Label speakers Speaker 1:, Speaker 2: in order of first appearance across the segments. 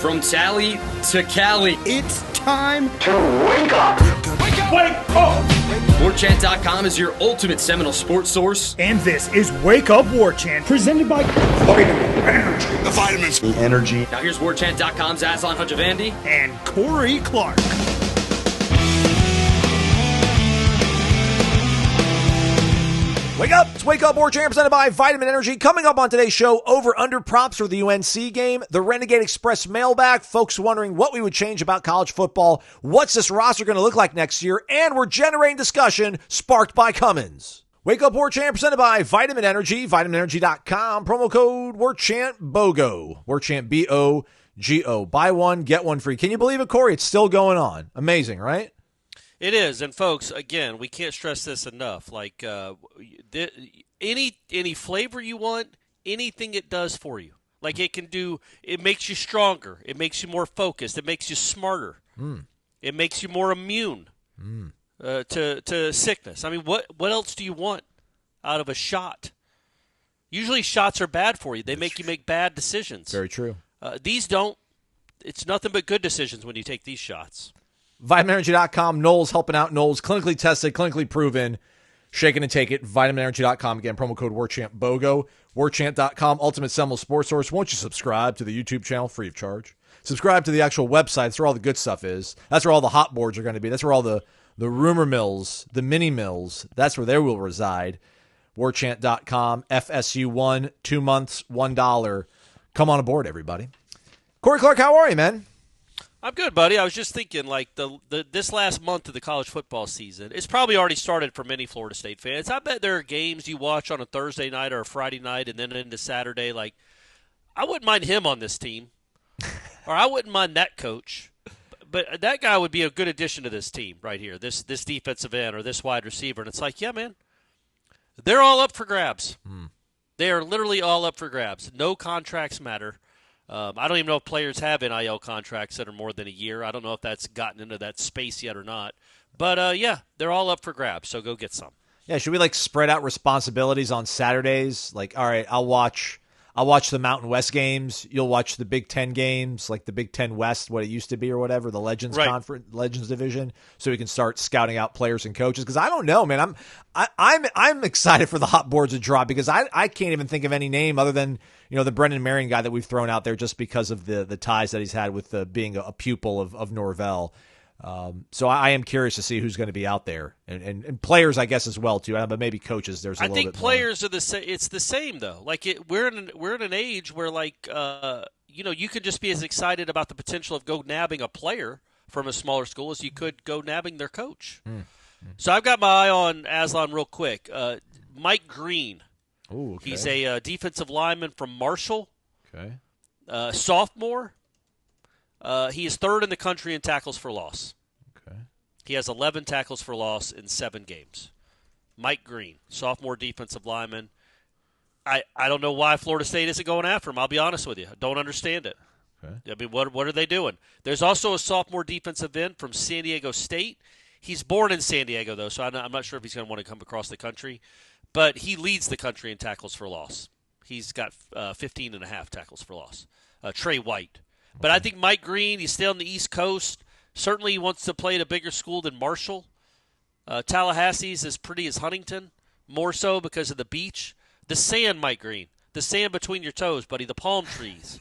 Speaker 1: From Tally to Cali.
Speaker 2: It's time
Speaker 3: to wake up.
Speaker 4: Wake up!
Speaker 1: Warchant.com is your ultimate Seminole sports source.
Speaker 2: And this is Wake Up Warchant, presented by
Speaker 4: Vitamin Energy.
Speaker 3: The vitamins.
Speaker 5: The energy.
Speaker 1: Now here's Warchant.com's Aslan Hajavandi
Speaker 2: and Corey Clark.
Speaker 6: Wake up! It's Wake Up Warchant presented by Vitamin Energy. Coming up on today's show, over-under props for the UNC game, the Renegade Express mailbag, folks wondering what we would change about college football, what's this roster going to look like next year, and we're generating discussion sparked by Cummins. Wake Up Warchant presented by Vitamin Energy, vitaminenergy.com, promo code warchantbogo, warchant B-O-G-O. Buy one, get one free. Can you believe it, Corey? It's still going on. Amazing, right?
Speaker 7: It is, and folks, again, we can't stress this enough. Like any flavor you want, anything it does for you. Like it makes you stronger. It makes you more focused. It makes you smarter. It makes you more immune to sickness. I mean, what else do you want out of a shot? Usually, shots are bad for you. They make you make bad decisions.
Speaker 6: Very true.
Speaker 7: These don't. It's nothing but good decisions when you take these shots.
Speaker 6: VitaminEnergy.com, Noles helping out Noles. Clinically tested, clinically proven. Shake it and take it. VitaminEnergy.com. Again, promo code warchantbogo. Warchant.com, Ultimate Seminole Sports Source. Won't you subscribe to the YouTube channel free of charge? Subscribe to the actual website. That's where all the good stuff is. That's where all the hot boards are going to be. That's where all the rumor mills, the mini mills, that's where they will reside. Warchant.com, FSU1, 2 months, $1. Come on aboard, everybody. Corey Clark, how are you, man?
Speaker 7: I'm good, buddy. I was just thinking, like, this last month of the college football season, it's probably already started for many Florida State fans. I bet there are games you watch on a Thursday night or a Friday night and then into Saturday. Like, I wouldn't mind him on this team, or I wouldn't mind that coach. But that guy would be a good addition to this team right here, this defensive end or this wide receiver. And it's like, yeah, man, they're all up for grabs. They are literally all up for grabs. No contracts matter. I don't even know if players have NIL contracts that are more than a year. I don't know if that's gotten into that space yet or not. But, yeah, they're all up for grabs, so go get some.
Speaker 6: Yeah, should we, like, spread out responsibilities on Saturdays? Like, all right, I'll watch the Mountain West games. You'll watch the Big Ten games, like the Big Ten West, what it used to be or whatever, the Legends Conference, Legends Division, so we can start scouting out players and coaches. Because I don't know, man. I'm excited for the hot boards to drop because I can't even think of any name other than the Brendan Marion guy that we've thrown out there just because of the ties that he's had with being a pupil of Norvell. So I am curious to see who's going to be out there and players, I guess, as well too. But maybe coaches. I think
Speaker 7: players are the same. It's the same though. Like we're in an age where you could just be as excited about the potential of go nabbing a player from a smaller school as you could go nabbing their coach. So I've got my eye on Aslan real quick. Mike Green.
Speaker 6: Ooh, okay.
Speaker 7: He's a defensive lineman from Marshall.
Speaker 6: Okay.
Speaker 7: Sophomore. He is third in the country in tackles for loss.
Speaker 6: Okay.
Speaker 7: He has 11 tackles for loss in 7 games. Mike Green, sophomore defensive lineman. I don't know why Florida State isn't going after him. I'll be honest with you. I don't understand it.
Speaker 6: Okay.
Speaker 7: I mean, what are they doing? There's also a sophomore defensive end from San Diego State. He's born in San Diego, though, so I'm not sure if he's going to want to come across the country. But he leads the country in tackles for loss. He's got 15 and a half tackles for loss. Trey White. But I think Mike Green, he's still on the East Coast. Certainly he wants to play at a bigger school than Marshall. Tallahassee's as pretty as Huntington, more so because of the beach. The sand, Mike Green. The sand between your toes, buddy. The palm trees.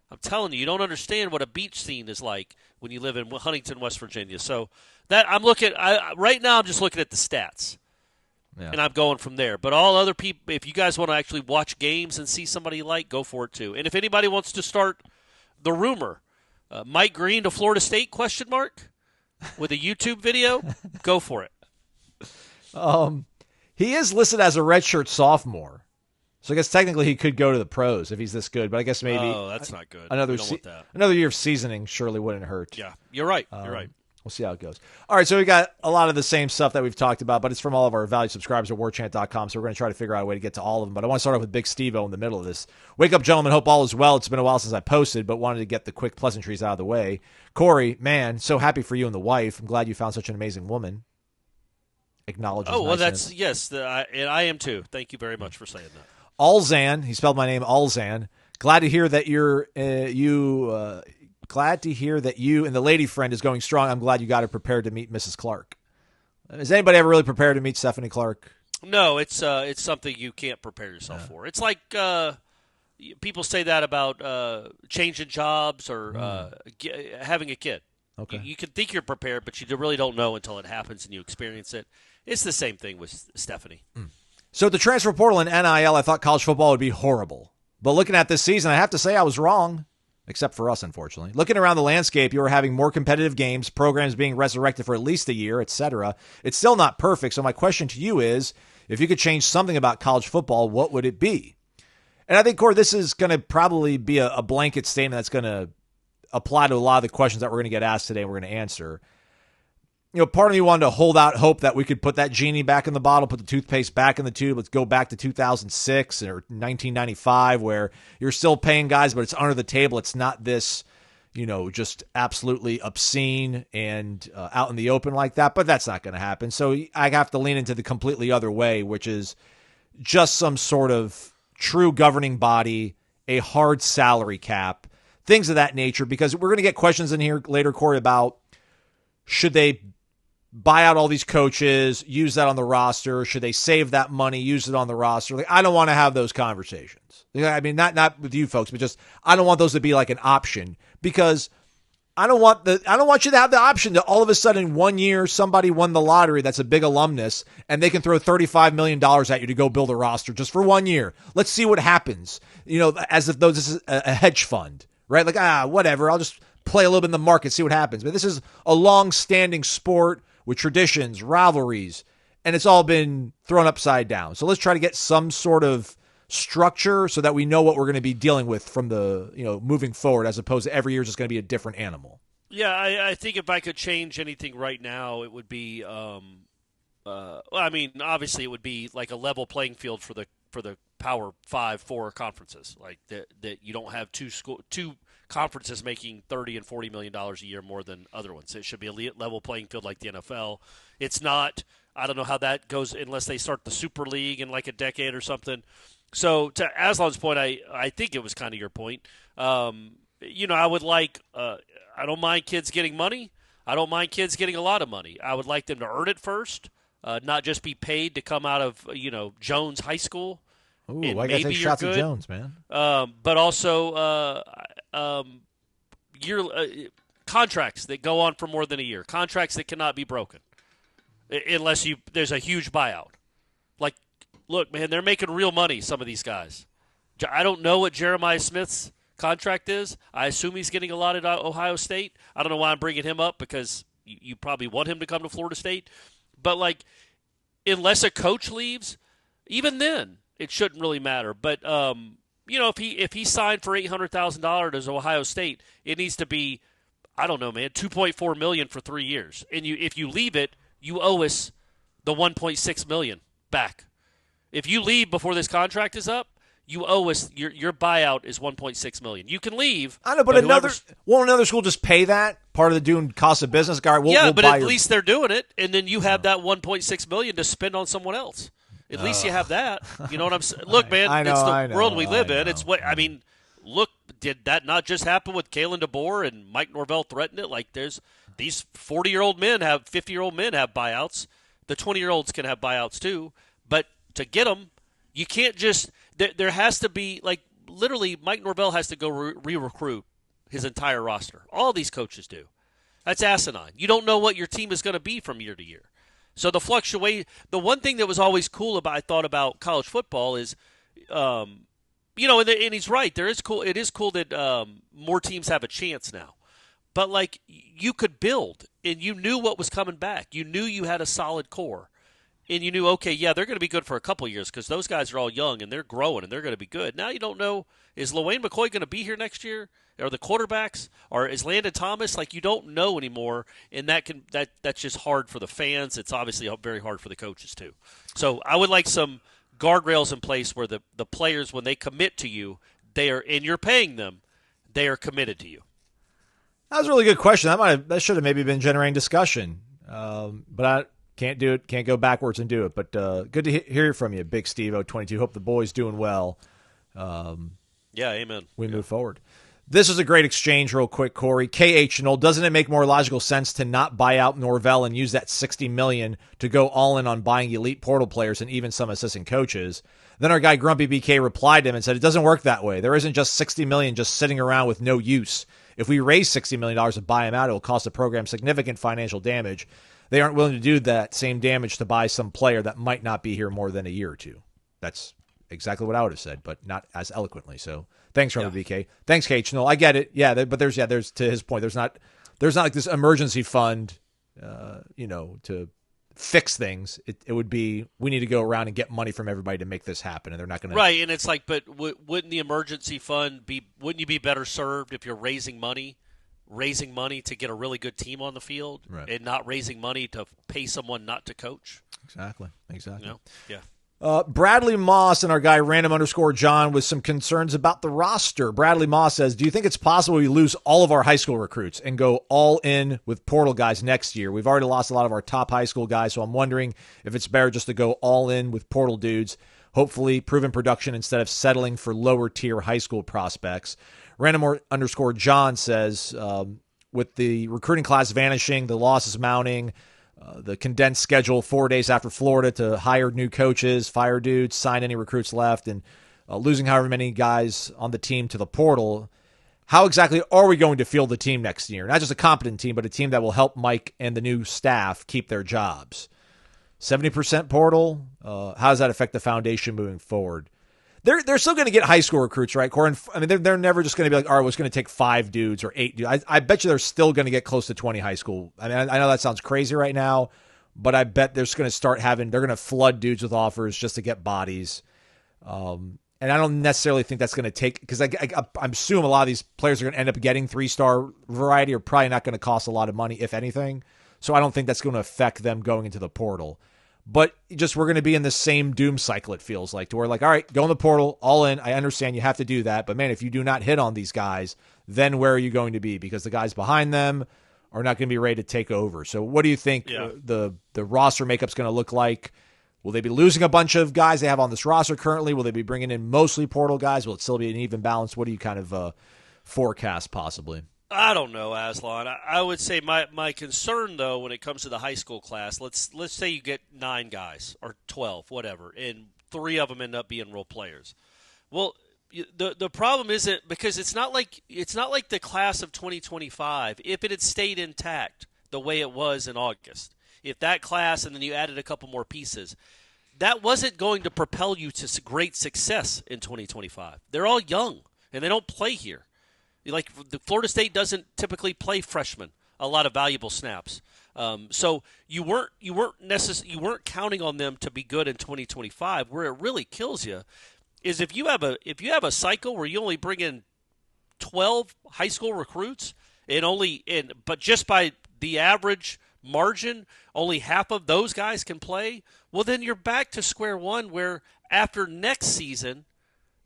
Speaker 7: I'm telling you, you don't understand what a beach scene is like when you live in Huntington, West Virginia. So that right now I'm just looking at the stats. Yeah. And I'm going from there. But all other people, if you guys want to actually watch games and see somebody you like, go for it too. And if anybody wants to start the rumor, Mike Green to Florida State, ? With a YouTube video, go for it.
Speaker 6: He is listed as a redshirt sophomore. So I guess technically he could go to the pros if he's this good, but I guess maybe
Speaker 7: that's not good.
Speaker 6: Another year of seasoning surely wouldn't hurt.
Speaker 7: Yeah, you're right. You're right.
Speaker 6: We'll see how it goes. All right, so we got a lot of the same stuff that we've talked about, but it's from all of our valued subscribers at warchant.com, so we're going to try to figure out a way to get to all of them. But I want to start off with Big Steve-O in the middle of this. Wake up, gentlemen. Hope all is well. It's been a while since I posted, but wanted to get the quick pleasantries out of the way. Corey, man, so happy for you and the wife. I'm glad you found such an amazing woman. Acknowledges
Speaker 7: well,
Speaker 6: niceness.
Speaker 7: yes, and I am too. Thank you very much for saying that.
Speaker 6: Alzan, he spelled my name Alzan. Glad to hear that glad to hear that you and the lady friend is going strong. I'm glad you got her prepared to meet Mrs. Clark. Is anybody ever really prepared to meet Stephanie Clark?
Speaker 7: No, it's something you can't prepare yourself for. It's like people say that about changing jobs or having a kid.
Speaker 6: Okay.
Speaker 7: You can think you're prepared, but you really don't know until it happens and you experience it. It's the same thing with Stephanie.
Speaker 6: So the transfer portal and NIL, I thought college football would be horrible. But looking at this season, I have to say I was wrong, except for us, unfortunately. Looking around the landscape, you are having more competitive games, programs being resurrected for at least a year, etc. It's still not perfect, so my question to you is, if you could change something about college football, what would it be? And I think, Corey, this is going to probably be a blanket statement that's going to apply to a lot of the questions that we're going to get asked today and we're going to answer. You know, part of me wanted to hold out hope that we could put that genie back in the bottle, put the toothpaste back in the tube. Let's go back to 2006 or 1995 where you're still paying guys, but it's under the table. It's not this, just absolutely obscene and out in the open like that, but that's not going to happen. So I have to lean into the completely other way, which is just some sort of true governing body, a hard salary cap, things of that nature, because we're going to get questions in here later, Corey, about should they buy out all these coaches, use that on the roster? Should they save that money, use it on the roster? Like, I don't want to have those conversations. I mean, not with you folks, but just I don't want those to be like an option, because I don't want you to have the option to all of a sudden 1 year somebody won the lottery that's a big alumnus and they can throw $35 million at you to go build a roster just for 1 year. Let's see what happens. As if this is a hedge fund, right? Like, whatever. I'll just play a little bit in the market, see what happens. But this is a long-standing sport with traditions, rivalries, and it's all been thrown upside down. So let's try to get some sort of structure so that we know what we're going to be dealing with from the, moving forward, as opposed to every year is just going to be a different animal.
Speaker 7: Yeah, I think if I could change anything right now, it would be, obviously it would be like a level playing field for the Power 5-4 conferences, like that you don't have two conferences making $30 and $40 million a year more than other ones. It should be a level playing field like the NFL. It's not. I don't know how that goes unless they start the Super League in like a decade or something. So to Aslan's point, I think it was kind of your point. I would like I don't mind kids getting money. I don't mind kids getting a lot of money. I would like them to earn it first, not just be paid to come out of Jones High School.
Speaker 6: Ooh, I got to take shots at Jones, man.
Speaker 7: But also contracts that go on for more than a year, contracts that cannot be broken unless there's a huge buyout. Like, look, man, they're making real money, some of these guys. I don't know what Jeremiah Smith's contract is. I assume he's getting a lot at Ohio State. I don't know why I'm bringing him up, because you probably want him to come to Florida State. But, like, unless a coach leaves, even then, it shouldn't really matter. But, if he signed for $800,000 as Ohio State, it needs to be, I don't know, man, $2.4 million for 3 years. And if you leave it, you owe us the $1.6 million back. If you leave before this contract is up, you owe us your buyout is $1.6 million. You can leave.
Speaker 6: I know, but won't another school just pay that part of the doing cost of business? We'll
Speaker 7: but at least they're doing it, and then you have that $1.6 million to spend on someone else. At least you have that. You know what I'm saying? Look, man, it's the world we live in. It's what I mean. Look, did that not just happen with Kalen DeBoer and Mike Norvell threatened it? Like, there's these 50-year-old men have 50-year-old men have buyouts. The 20-year-olds can have buyouts too. But to get them, you can't just. There has to be, like, literally, Mike Norvell has to go re-recruit his entire roster. All these coaches do. That's asinine. You don't know what your team is going to be from year to year. So the one thing that was always cool I thought about college football is, and he's right. It is cool that more teams have a chance now. But, like, you could build, and you knew what was coming back. You knew you had a solid core. And you knew, okay, yeah, they're going to be good for a couple of years because those guys are all young and they're growing and they're going to be good. Now you don't know, is LaWayne McCoy going to be here next year? Are the quarterbacks? Or is Landon Thomas? Like, you don't know anymore, and that's just hard for the fans. It's obviously very hard for the coaches too. So I would like some guardrails in place where the players, when they commit to you, and you're paying them, they are committed to you.
Speaker 6: That was a really good question. That should have maybe been generating discussion. But I can't do it. Can't go backwards and do it. But good to hear from you, Big Steve 022. Hope the boy's doing well.
Speaker 7: Yeah, amen.
Speaker 6: We move forward. This is a great exchange real quick, Corey. KH Noel, doesn't it make more logical sense to not buy out Norvell and use that $60 million to go all in on buying elite portal players and even some assistant coaches? Then our guy Grumpy BK replied to him and said, it doesn't work that way. There isn't just $60 million just sitting around with no use. If we raise $60 million to buy him out, it will cost the program significant financial damage. They aren't willing to do that same damage to buy some player that might not be here more than a year or two. That's exactly what I would have said, but not as eloquently. So thanks, Grumpy BK. Thanks, KH Noel. I get it. Yeah, but there's to his point, there's not like this emergency fund, to fix things. It would be, we need to go around and get money from everybody to make this happen, and they're not going to.
Speaker 7: Right, and it's like, but wouldn't the emergency fund wouldn't you be better served if you're raising money to get a really good team on the field,
Speaker 6: right,
Speaker 7: and not raising money to pay someone not to coach?
Speaker 6: Exactly.
Speaker 7: Yeah.
Speaker 6: Bradley Moss and our guy random_John with some concerns about the roster. Bradley Moss says, do you think it's possible we lose all of our high school recruits and go all in with portal guys next year? We've already lost a lot of our top high school guys, so I'm wondering if it's better just to go all in with portal dudes, hopefully proven production instead of settling for lower tier high school prospects. Random_John says, with the recruiting class vanishing, the losses mounting, the condensed schedule 4 days after Florida to hire new coaches, fire dudes, sign any recruits left, and losing however many guys on the team to the portal, how exactly are we going to field the team next year? Not just a competent team, but a team that will help Mike and the new staff keep their jobs. 70% portal, how does that affect the foundation moving forward? They're still going to get high school recruits, right, Corin? I mean, they're never just going to be like, all right, well, it's going to take 5 dudes or 8 dudes. I bet you they're still going to get close to 20 high school. I mean, I know that sounds crazy right now, but I bet they're going to they're going to flood dudes with offers just to get bodies. And I don't necessarily think that's going to take, because I assume a lot of these players are going to end up getting 3-star variety, or probably not going to cost a lot of money, if anything. So I don't think that's going to affect them going into the portal. But just, we're going to be in the same doom cycle, it feels like, to where, like, all right, go in the portal, all in. I understand you have to do that. But, man, if you do not hit on these guys, then where are you going to be? Because the guys behind them are not going to be ready to take over. So what do you think the roster makeup's going to look like? Will they be losing a bunch of guys they have on this roster currently? Will they be bringing in mostly portal guys? Will it still be an even balance? What do you kind of forecast possibly?
Speaker 7: I don't know, Aslan. I would say my concern, though, when it comes to the high school class, let's say you get 9 guys or 12, whatever, and 3 of them end up being role players. Well, the problem isn't, because it's not like the class of 2025. If it had stayed intact the way it was in August, if that class and then you added a couple more pieces, that wasn't going to propel you to great success in 2025. They're all young and they don't play here. Like, the Florida State doesn't typically play freshmen a lot of valuable snaps, so you weren't counting on them to be good in 2025. Where it really kills you is if you have a cycle where you only bring in 12 high school recruits but just by the average margin, only half of those guys can play. Well, then you're back to square one, where after next season,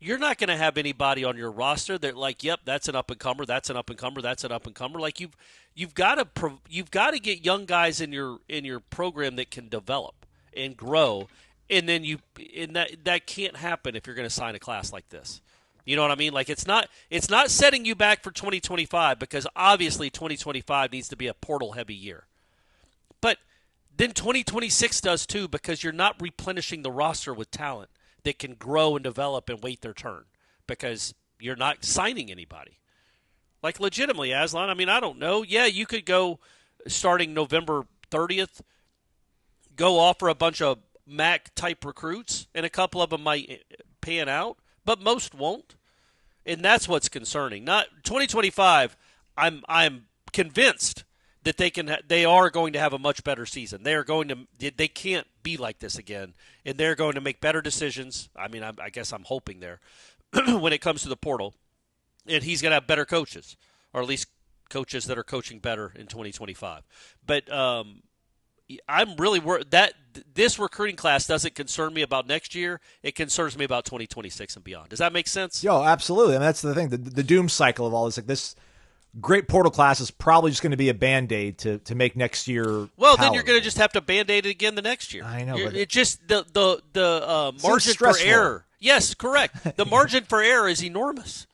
Speaker 7: you're not going to have anybody on your roster that, like, yep, that's an up-and-comer, that's an up-and-comer, that's an up-and-comer. Like, you've got to get young guys in your program that can develop and grow, and then that can't happen if you're going to sign a class like this. You know what I mean? Like, it's not setting you back for 2025, because obviously 2025 needs to be a portal-heavy year. But then 2026 does too, because you're not replenishing the roster with talent that can grow and develop and wait their turn, because you're not signing anybody. Like, legitimately, Aslan, I mean, I don't know. Yeah, you could go starting November 30th, go offer a bunch of MAC-type recruits, and a couple of them might pan out, but most won't. And that's what's concerning. Not 2025, I'm convinced that they are going to have a much better season. They can't be like this again, and they're going to make better decisions. I mean, I guess I'm hoping there when it comes to the portal, and he's going to have better coaches, or at least coaches that are coaching better in 2025. But I'm really worried that this recruiting class doesn't concern me about next year. It concerns me about 2026 and beyond. Does that make sense?
Speaker 6: Yo, absolutely. I mean, that's the thing. The doom cycle of all this, like, this great portal class is probably just going to be a Band-Aid to make next year
Speaker 7: Well,
Speaker 6: palatable.
Speaker 7: Then you're going to just have to Band-Aid it again the next year.
Speaker 6: I know. But
Speaker 7: it just the margin for error. Yes, correct. The margin for error is enormous,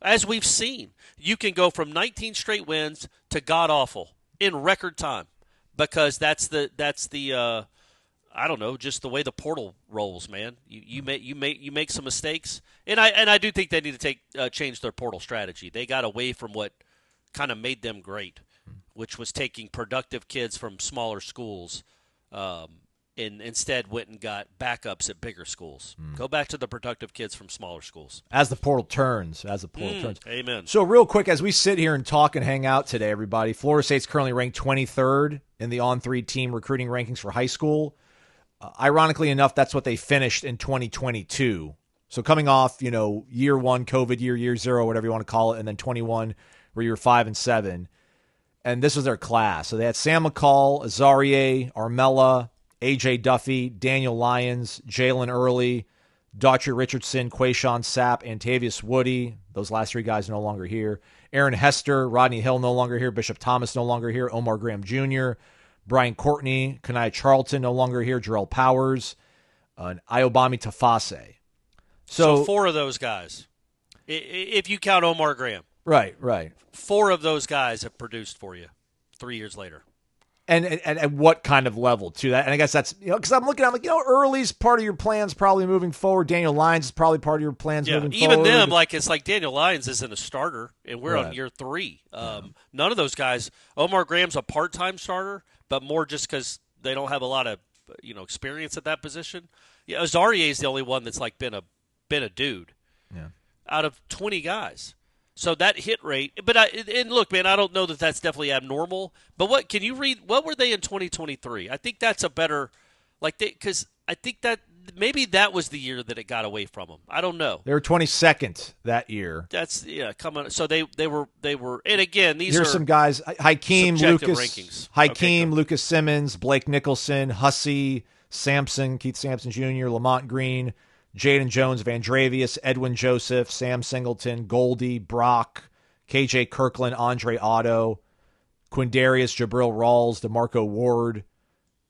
Speaker 7: as we've seen. you can go from 19 straight wins to god awful in record time, because that's the I don't know, just the way the portal rolls, man. You make some mistakes, and I do think they need to change their portal strategy. They got away from what kind of made them great, which was taking productive kids from smaller schools, and instead went and got backups at bigger schools. Go back to the productive kids from smaller schools.
Speaker 6: As the portal turns.
Speaker 7: Amen.
Speaker 6: So real quick, as we sit here and talk and hang out today, everybody, Florida State's currently ranked 23rd in the On3 team recruiting rankings for high school. Ironically enough, that's what they finished in 2022. So coming off, year one, COVID year zero, whatever you want to call it, and then 21, where you were 5 and 7. And this was their class. So they had Sam McCall, Azarie, Armella, A.J. Duffy, Daniel Lyons, Jalen Early, Daughtry Richardson, Quayshawn Sapp, Antavius Woody. Those last 3 guys no longer here. Aaron Hester, Rodney Hill no longer here. Bishop Thomas no longer here. Omar Graham Jr., Brian Courtney, Kanaya Charlton no longer here. Jarrell Powers, and Iobami Tafase.
Speaker 7: So 4 of those guys, if you count Omar Graham.
Speaker 6: Right.
Speaker 7: 4 of those guys have produced for you 3 years later.
Speaker 6: And at what kind of level, too? That, and I guess that's, because I'm looking, Early's part of your plans probably moving forward. Daniel Lyons is probably part of your plans moving forward.
Speaker 7: Even them, it's like Daniel Lyons isn't a starter, and we're on year 3. None of those guys. Omar Graham's a part-time starter, but more just because they don't have a lot of experience at that position. Yeah, Azarie is the only one that's been a dude out of 20 guys. So that hit rate, and look, man, I don't know that that's definitely abnormal. But what can you read? What were they in 2023? I think that's a better, because I think that maybe that was the year that it got away from them. I don't know.
Speaker 6: They were 22nd that year.
Speaker 7: That's coming. So they were, and again,
Speaker 6: here's some guys: Hakeem Lucas,
Speaker 7: rankings.
Speaker 6: Lucas Simmons, Blake Nicholson, Hussey, Sampson, Keith Sampson Jr., Lamont Green, Jaden Jones, Vandravius, Edwin Joseph, Sam Singleton, Goldie, Brock, KJ Kirkland, Andre Otto, Quindarius, Jabril Rawls, DeMarco Ward,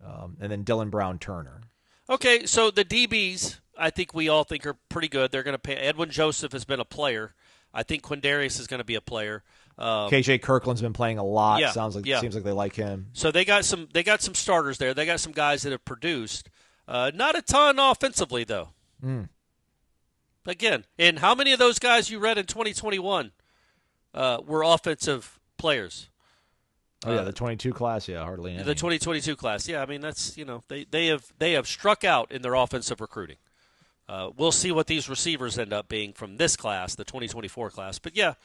Speaker 6: and then Dylan Brown Turner.
Speaker 7: Okay, so the DBs, I think we all think are pretty good. They're going to pay. Edwin Joseph has been a player. I think Quindarius is going to be a player.
Speaker 6: KJ Kirkland's been playing a lot. Seems like they like him.
Speaker 7: So they got some starters there. They got some guys that have produced. Not a ton offensively though. Again, and how many of those guys you read in 2021 were offensive players?
Speaker 6: The 22 class, hardly any.
Speaker 7: The 2022 class, I mean that's they have struck out in their offensive recruiting. We'll see what these receivers end up being from this class, the 2024 class. But they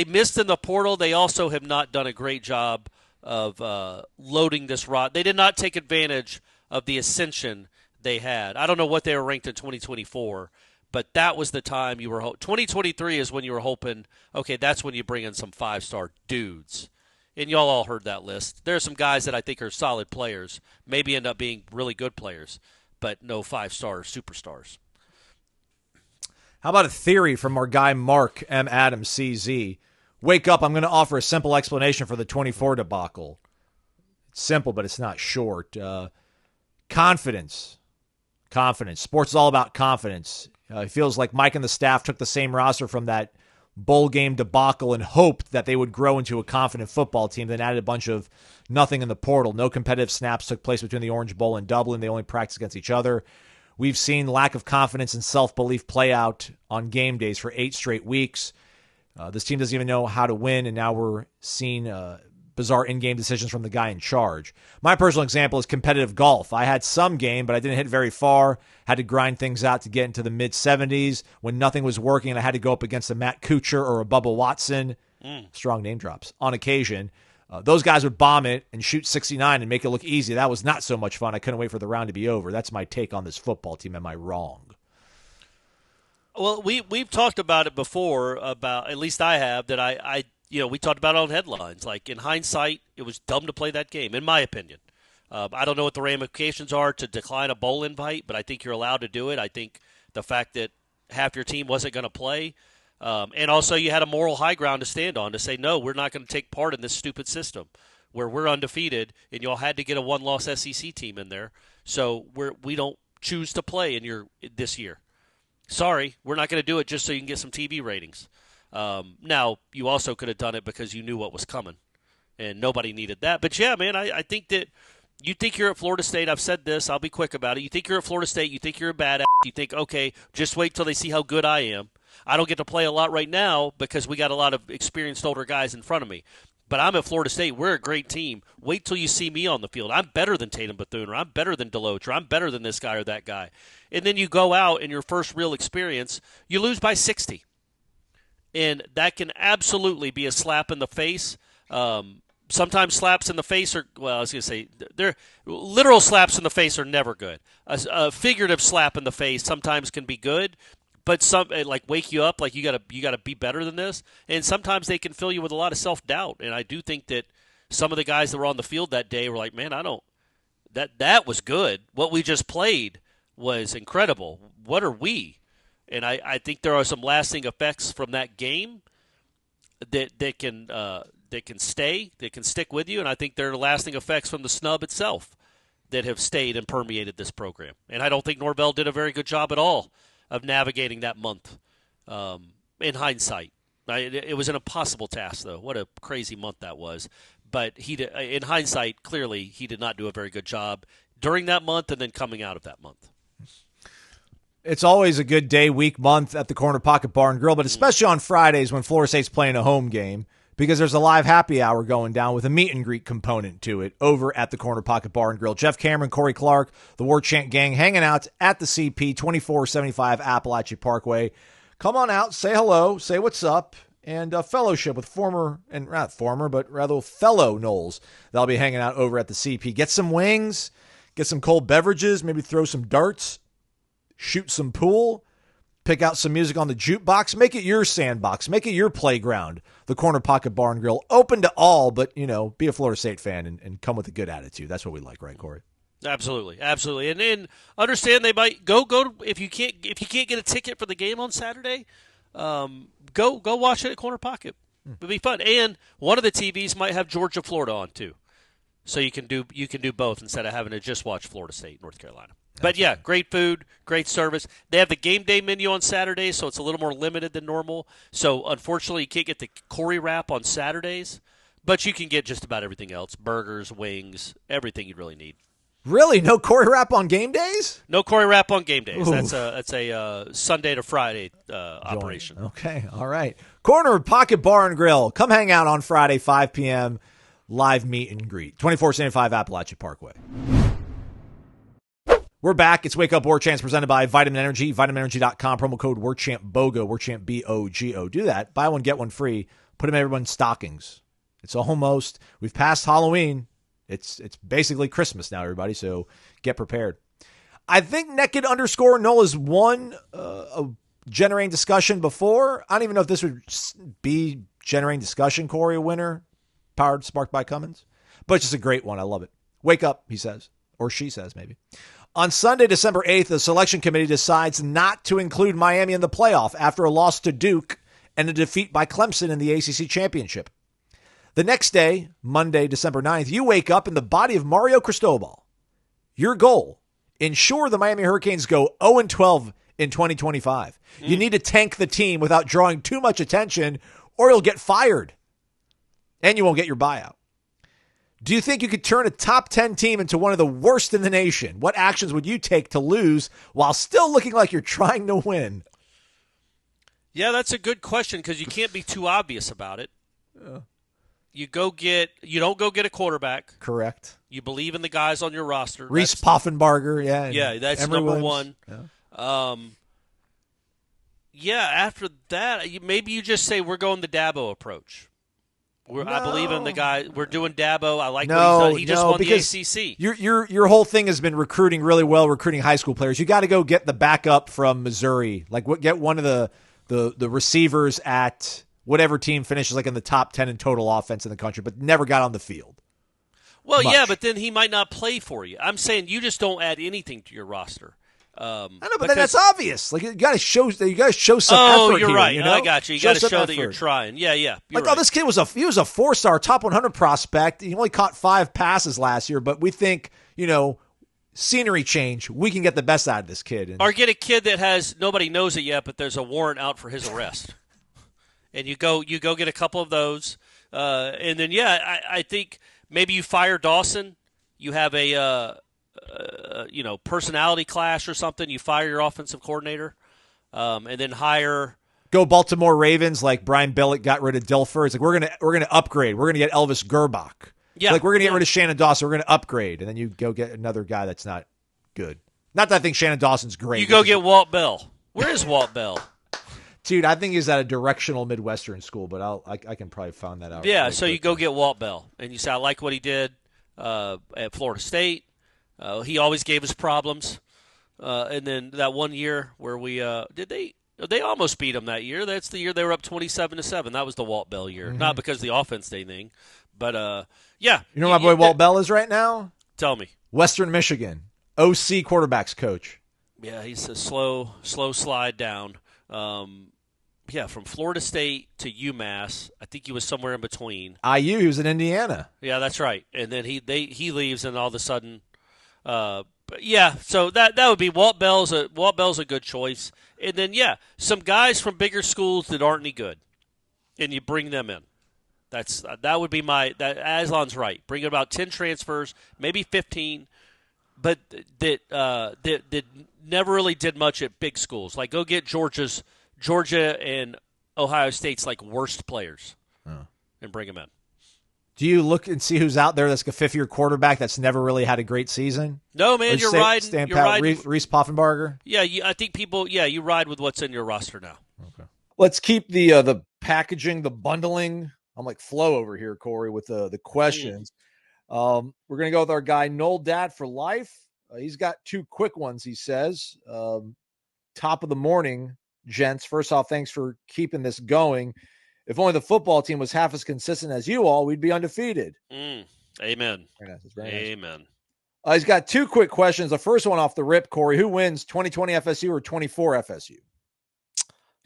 Speaker 7: missed in the portal. They also have not done a great job of loading this rod. They did not take advantage of the ascension they had. I don't know what they were ranked in 2024, but that was the time you were 2023 is when you were hoping, okay, that's when you bring in some 5-star dudes. And y'all all heard that list. There are some guys that I think are solid players, maybe end up being really good players, but no 5-star superstars.
Speaker 6: How about a theory from our guy Mark M. Adams, CZ? Wake up, I'm going to offer a simple explanation for the 24 debacle. It's simple, but it's not short. Confidence. Sports is all about confidence. It feels like Mike and the staff took the same roster from that bowl game debacle and hoped that they would grow into a confident football team, then added a bunch of nothing in the portal. No competitive snaps took place between the Orange Bowl and Dublin. They only practiced against each other. We've seen lack of confidence and self-belief play out on game days for 8 straight weeks. This team doesn't even know how to win, and now we're seeing bizarre in-game decisions from the guy in charge. My personal example is competitive golf. I had some game, but I didn't hit very far. Had to grind things out to get into the mid-70s. When nothing was working and I had to go up against a Matt Kuchar or a Bubba Watson, strong name drops, on occasion, those guys would bomb it and shoot 69 and make it look easy. That was not so much fun. I couldn't wait for the round to be over. That's my take on this football team. Am I wrong?
Speaker 7: Well, we've talked about it before, about, at least I have, that we talked about it on headlines. Like, in hindsight, it was dumb to play that game, in my opinion. I don't know what the ramifications are to decline a bowl invite, but I think you're allowed to do it. I think the fact that half your team wasn't going to play, and also you had a moral high ground to stand on to say, no, we're not going to take part in this stupid system where we're undefeated, and y'all had to get a one-loss SEC team in there, so we don't choose to play this year. Sorry, we're not going to do it just so you can get some TV ratings. Now, you also could have done it because you knew what was coming, and nobody needed that. But, yeah, man, I think that you think you're at Florida State. I've said this. I'll be quick about it. You think you're at Florida State. You think you're a badass. You think, okay, just wait till they see how good I am. I don't get to play a lot right now because we got a lot of experienced older guys in front of me. But I'm at Florida State. We're a great team. Wait till you see me on the field. I'm better than Tatum Bethune, or I'm better than Deloach, or I'm better than this guy or that guy. And then you go out in your first real experience, you lose by 60. And that can absolutely be a slap in the face. Sometimes slaps in the face are, well, I was going to say, literal slaps in the face are never good. A figurative slap in the face sometimes can be good, but some like wake you up, like you gotta be better than this. And sometimes they can fill you with a lot of self-doubt. And I do think that some of the guys that were on the field that day were like, man, that was good. What we just played was incredible. What are we? And I think there are some lasting effects from that game that can stick with you. And I think there are lasting effects from the snub itself that have stayed and permeated this program. And I don't think Norvell did a very good job at all of navigating that month in hindsight. It was an impossible task, though. What a crazy month that was. But in hindsight, clearly, he did not do a very good job during that month and then coming out of that month.
Speaker 6: It's always a good day, week, month at the Corner Pocket Bar and Grill, but especially on Fridays when Florida State's playing a home game, because there's a live happy hour going down with a meet and greet component to it over at the Corner Pocket Bar and Grill. Jeff Cameron, Corey Clark, the Warchant gang hanging out at the CP, 2475 Appalachia Parkway. Come on out, say hello, say what's up, and fellowship with fellow Noles that'll be hanging out over at the CP. Get some wings, get some cold beverages, maybe throw some darts, shoot some pool, pick out some music on the jukebox, make it your sandbox, make it your playground. The Corner Pocket Bar and Grill, open to all, but, be a Florida State fan and come with a good attitude. That's what we like, right, Corey?
Speaker 7: Absolutely. And understand they might go if you can't get a ticket for the game on Saturday, go watch it at Corner Pocket. It'll be fun. And one of the TVs might have Georgia, Florida on too. So you can do both instead of having to just watch Florida State, North Carolina. But, yeah, great food, great service. They have the game day menu on Saturdays, so it's a little more limited than normal. So, unfortunately, you can't get the Corey wrap on Saturdays, but you can get just about everything else, burgers, wings, everything you really need.
Speaker 6: Really? No Corey wrap on game days?
Speaker 7: No Corey wrap on game days. Ooh. That's a Sunday to Friday operation.
Speaker 6: Okay, all right. Corner Pocket Bar and Grill. Come hang out on Friday, 5 p.m., live meet and greet, 2475 Appalachia Parkway. We're back. It's Wake Up Warchants presented by Vitamin Energy, vitaminenergy.com, promo code WARCHANTBOGO, WARCHANT B-O-G-O. Do that. Buy one, get one free. Put them in everyone's stockings. It's almost, we've passed Halloween. It's basically Christmas now, everybody, so get prepared. I think Naked_Noles won generating discussion before. I don't even know if this would be generating discussion, Corey, a winner, sparked by Cummins. But it's just a great one. I love it. Wake up, he says, or she says maybe. On Sunday, December 8th, the selection committee decides not to include Miami in the playoff after a loss to Duke and a defeat by Clemson in the ACC championship. The next day, Monday, December 9th, you wake up in the body of Mario Cristobal. Your goal, ensure the Miami Hurricanes go 0-12 in 2025. You need to tank the team without drawing too much attention, or you'll get fired, and you won't get your buyout. Do you think you could turn a top 10 team into one of the worst in the nation? What actions would you take to lose while still looking like you're trying to win?
Speaker 7: Yeah, that's a good question because you can't be too obvious about it. You don't go get a quarterback.
Speaker 6: Correct.
Speaker 7: You believe in the guys on your roster.
Speaker 6: Reese Poffenbarger, yeah.
Speaker 7: Yeah, that's
Speaker 6: Emory
Speaker 7: number
Speaker 6: Williams.
Speaker 7: one. After that, maybe you just say we're going the Dabo approach. I believe in the guy. We're doing Dabo. I like what he's done. He just won the ACC.
Speaker 6: Your whole thing has been recruiting really well, recruiting high school players. You got to go get the backup from Missouri. Get one of the receivers at whatever team finishes in the top 10 in total offense in the country, but never got on the field.
Speaker 7: Well, yeah, but then he might not play for you. I'm saying you just don't add anything to your roster.
Speaker 6: I know, but then that's obvious. You got to show some effort.
Speaker 7: Oh, you're
Speaker 6: here,
Speaker 7: right.
Speaker 6: You know?
Speaker 7: I got you. You got to show
Speaker 6: effort.
Speaker 7: that you're trying. Yeah. You're right.
Speaker 6: Oh, this kid was a 4-star, top 100 prospect. He only caught 5 passes last year, but we think scenery change. We can get the best out of this kid. And
Speaker 7: or get a kid that has nobody knows it yet, but there's a warrant out for his arrest, and you go get a couple of those, and then I think maybe you fire Dawson. You have a personality clash or something. You fire your offensive coordinator, and then hire.
Speaker 6: Go Baltimore Ravens like Brian Billick got rid of Dilfer. It's like we're gonna upgrade. We're gonna get Elvis Gerbach.
Speaker 7: Yeah,
Speaker 6: like we're gonna get rid of Shannon Dawson. We're gonna upgrade, and then you go get another guy that's not good. Not that I think Shannon Dawson's great.
Speaker 7: You go get Walt Bell. Where is Walt Bell?
Speaker 6: Dude, I think he's at a directional Midwestern school, but I can probably find that out.
Speaker 7: Yeah,
Speaker 6: really
Speaker 7: so
Speaker 6: quick.
Speaker 7: You go get Walt Bell, and you say I like what he did at Florida State. He always gave us problems, and then that one year where we They almost beat them that year. That's the year they were up 27-7. That was the Walt Bell year. Not because the offense did anything, but yeah.
Speaker 6: You know who my boy Walt Bell is right now?
Speaker 7: Tell me.
Speaker 6: Western Michigan, OC quarterbacks coach.
Speaker 7: Yeah, he's a slow slide down. From Florida State to UMass. I think he was somewhere in between.
Speaker 6: IU, he was in Indiana.
Speaker 7: Yeah, that's right. And then he leaves, and all of a sudden, so that would be Walt Bell's a good choice. And then some guys from bigger schools that aren't any good, and you bring them in. That would be Aslan's right. Bring in about 10 transfers, maybe 15, but that never really did much at big schools. Like go get Georgia and Ohio State's like worst players, and bring them in.
Speaker 6: Do you look and see who's out there that's a fifth-year quarterback that's never really had a great season?
Speaker 7: No, man, you're riding.
Speaker 6: Reese Poffenbarger?
Speaker 7: Yeah, I think people. Yeah, you ride with what's in your roster now.
Speaker 6: Okay. Let's keep the packaging, the bundling. I'm like Flo over here, Corey, with the questions. We're going to go with our guy, Noel Dad for life. He's got two quick ones, he says. Top of the morning, gents. First off, thanks for keeping this going. If only the football team was half as consistent as you all, we'd be undefeated.
Speaker 7: Amen.
Speaker 6: Very nice. Very nice.
Speaker 7: Amen.
Speaker 6: He's got two quick questions. The first one off the rip, Corey. Who wins, 2020 FSU or 24 FSU?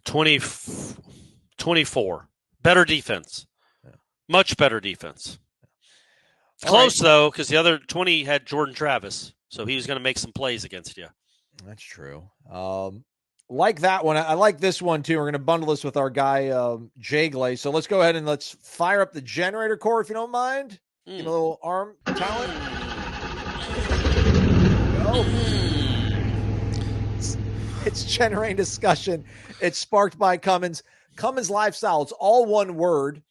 Speaker 7: 24. Better defense.
Speaker 6: Yeah.
Speaker 7: Much better defense.
Speaker 6: All
Speaker 7: Close,
Speaker 6: right.
Speaker 7: though, because the other 20 had Jordan Travis, so he was going to make some plays against you.
Speaker 6: That's true. Like that one. I like this one, too. We're going to bundle this with our guy, Jay Glaze. So let's go ahead and let's fire up the generator, Corey, if you don't mind. Give him a little arm talent. Go. It's generating discussion. It's sparked by Cummins. Cummins Lifestyle. It's all one word.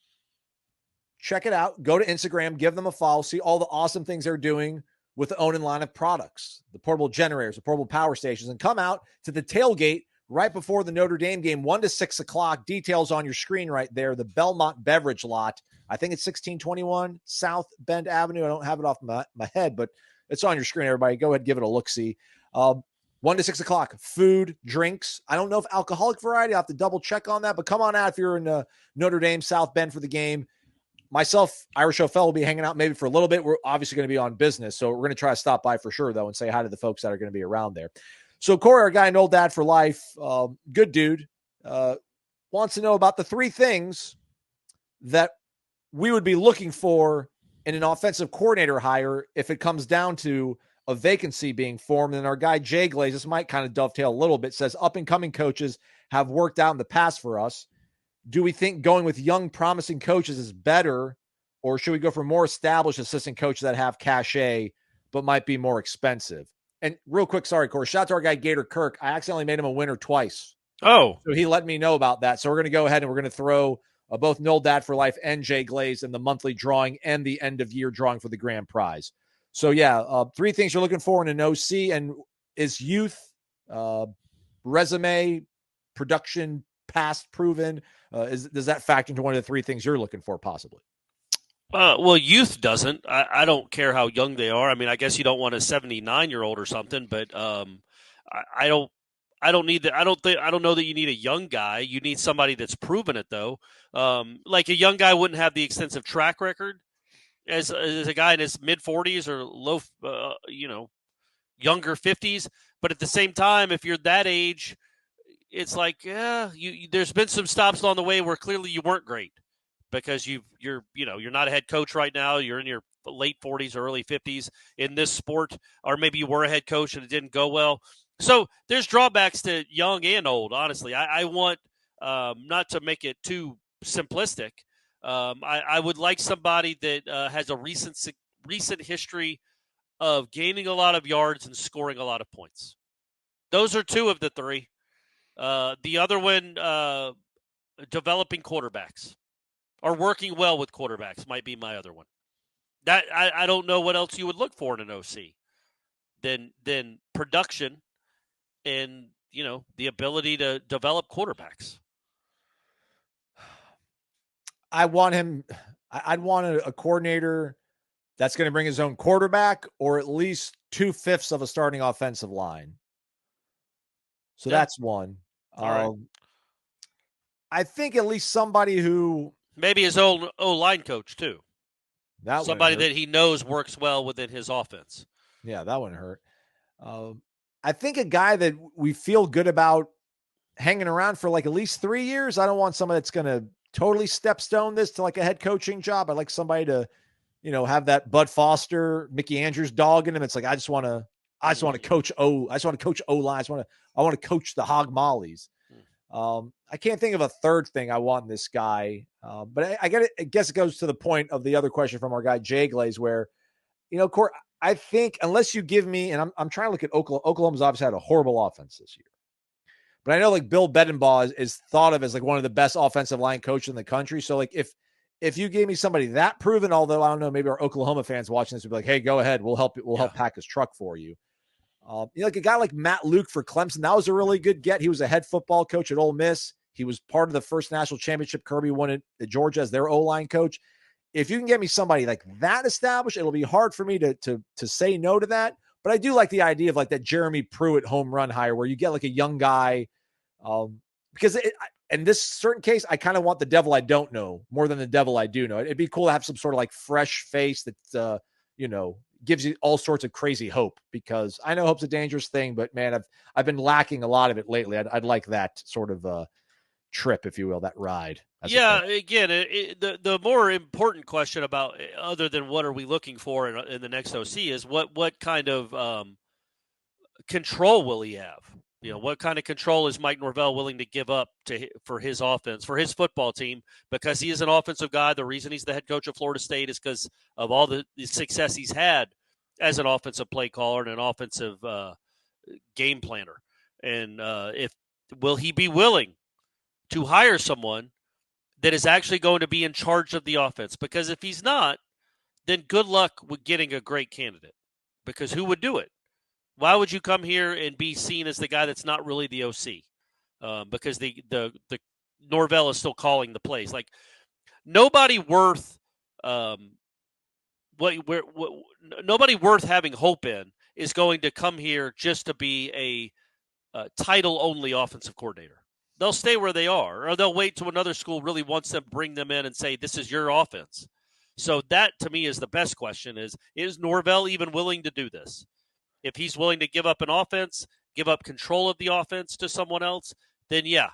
Speaker 6: Check it out. Go to Instagram. Give them a follow. See all the awesome things they're doing with the own line of products, the portable generators, the portable power stations, and come out to the tailgate right before the Notre Dame game, 1 to 6 o'clock. Details on your screen right there. The Belmont Beverage Lot. I think it's 1621 South Bend Avenue. I don't have it off my head, but it's on your screen, everybody. Go ahead, give it a look-see. 1 to 6 o'clock, food, drinks. I don't know if alcoholic variety. I'll have to double check on that, but come on out if you're in Notre Dame, South Bend for the game. Myself, Irish O'Fell will be hanging out maybe for a little bit. We're obviously going to be on business, so we're going to try to stop by for sure, though, and say hi to the folks that are going to be around there. So Corey, our guy, Noel Dad for life, good dude, wants to know about the three things that we would be looking for in an offensive coordinator hire if it comes down to a vacancy being formed. And our guy, Jay Glaze, this might kind of dovetail a little bit, says up-and-coming coaches have worked out in the past for us. Do we think going with young, promising coaches is better, or should we go for more established assistant coaches that have cachet but might be more expensive? And real quick, sorry, Corey, shout out to our guy, Gator Kirk. I accidentally made him a winner twice.
Speaker 7: Oh.
Speaker 6: So he let me know about that. So we're going to go ahead and we're going to throw both Noel Dad for life and Jay Glaze in the monthly drawing and the end-of-year drawing for the grand prize. So, three things you're looking for in an OC, and is youth, resume, production, past proven, does that factor into one of the three things you're looking for possibly?
Speaker 7: Well, youth doesn't. I don't care how young they are. I mean, I guess you don't want a 79-year-old or something, but I don't need that. I don't know that you need a young guy. You need somebody that's proven it, though. Like a young guy wouldn't have the extensive track record as a guy in his mid 40s or low, younger 50s. But at the same time, if you're that age, it's like, there's been some stops along the way where clearly you weren't great. because you're not a head coach right now. You're in your late 40s or early 50s in this sport, or maybe you were a head coach and it didn't go well. So there's drawbacks to young and old, honestly. I want, not to make it too simplistic, I would like somebody that has a recent history of gaining a lot of yards and scoring a lot of points. Those are two of the three. The other one, developing quarterbacks or working well with quarterbacks might be my other one. That I don't know what else you would look for in an OC than production and, the ability to develop quarterbacks.
Speaker 6: I'd want a coordinator that's going to bring his own quarterback or at least 2/5 of a starting offensive line. So that's one.
Speaker 7: All right.
Speaker 6: I think at least somebody who
Speaker 7: maybe his own O-line coach too. Somebody that he knows works well within his offense.
Speaker 6: Yeah, that wouldn't hurt. I think a guy that we feel good about hanging around for like at least 3 years. I don't want somebody that's going to totally stepstone this to like a head coaching job. I'd like somebody to, have that Bud Foster, Mickey Andrews dog in him. It's like, I just want to coach O-line. I want to coach the Hog Mollies. I can't think of a third thing I want in this guy. But I guess it goes to the point of the other question from our guy, Jay Glaze, where, Court, I think unless you give me, and I'm trying to look at Oklahoma. Oklahoma's obviously had a horrible offense this year. But I know like Bill Bedenbaugh is thought of as like one of the best offensive line coaches in the country. So like if you gave me somebody that proven, although I don't know, maybe our Oklahoma fans watching this would be like, hey, go ahead. We'll help you. We'll help pack his truck for you. Like a guy like Matt Luke for Clemson, that was a really good get. He was a head football coach at Ole Miss. He was part of the first national championship Kirby won at Georgia as their O-line coach. If you can get me somebody like that established, it'll be hard for me to say no to that. But I do like the idea of like that Jeremy Pruitt home run hire where you get like a young guy. Because in this certain case, I kind of want the devil I don't know more than the devil I do know. It'd be cool to have some sort of like fresh face that, gives you all sorts of crazy hope, because I know hope's a dangerous thing, but man, I've been lacking a lot of it lately. I'd like that sort of trip, if you will, that ride.
Speaker 7: Yeah. Again, the more important question about, other than what are we looking for in the next OC, is what kind of control will he have? What kind of control is Mike Norvell willing to give up for his offense, for his football team? Because he is an offensive guy. The reason he's the head coach of Florida State is because of all the success he's had as an offensive play caller and an offensive game planner. And will he be willing to hire someone that is actually going to be in charge of the offense? Because if he's not, then good luck with getting a great candidate. Because who would do it? Why would you come here and be seen as the guy that's not really the OC? Because the Norvell is still calling the plays. Like nobody worth nobody worth having hope in is going to come here just to be a title only offensive coordinator. They'll stay where they are, or they'll wait till another school really wants them, bring them in and say, this is your offense. So that to me is the best question: is Norvell even willing to do this? If he's willing to give up an offense, give up control of the offense to someone else, then yeah,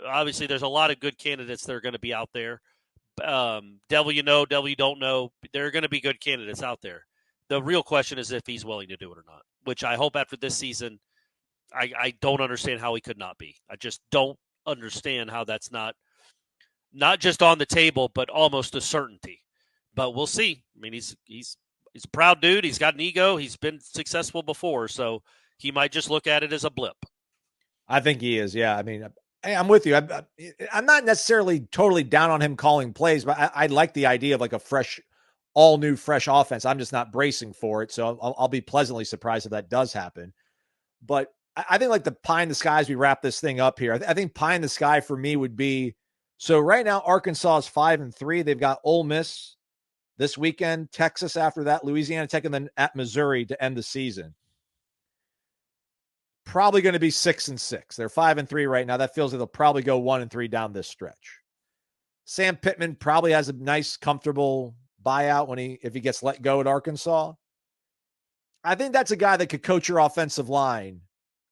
Speaker 7: obviously there's a lot of good candidates that are going to be out there. Devil you know, devil you don't know. There are going to be good candidates out there. The real question is if he's willing to do it or not, which I hope after this season, I don't understand how he could not be. I just don't understand how that's not just on the table, but almost a certainty. But we'll see. I mean, he's a proud dude. He's got an ego. He's been successful before, so he might just look at it as a blip.
Speaker 6: I think he is, yeah. I mean, I'm with you. I'm not necessarily totally down on him calling plays, but I like the idea of like a all new fresh offense. I'm just not bracing for it, so I'll be pleasantly surprised if that does happen. But I think like the pie in the sky as we wrap this thing up here, I think pie in the sky for me would be, so right now Arkansas is 5-3. They've got Ole Miss this weekend, Texas after that, Louisiana Tech, and then at Missouri to end the season. Probably going to be 6-6. They're 5-3 right now. That feels like they'll probably go 1-3 down this stretch. Sam Pittman probably has a nice, comfortable buyout if he gets let go at Arkansas. I think that's a guy that could coach your offensive line.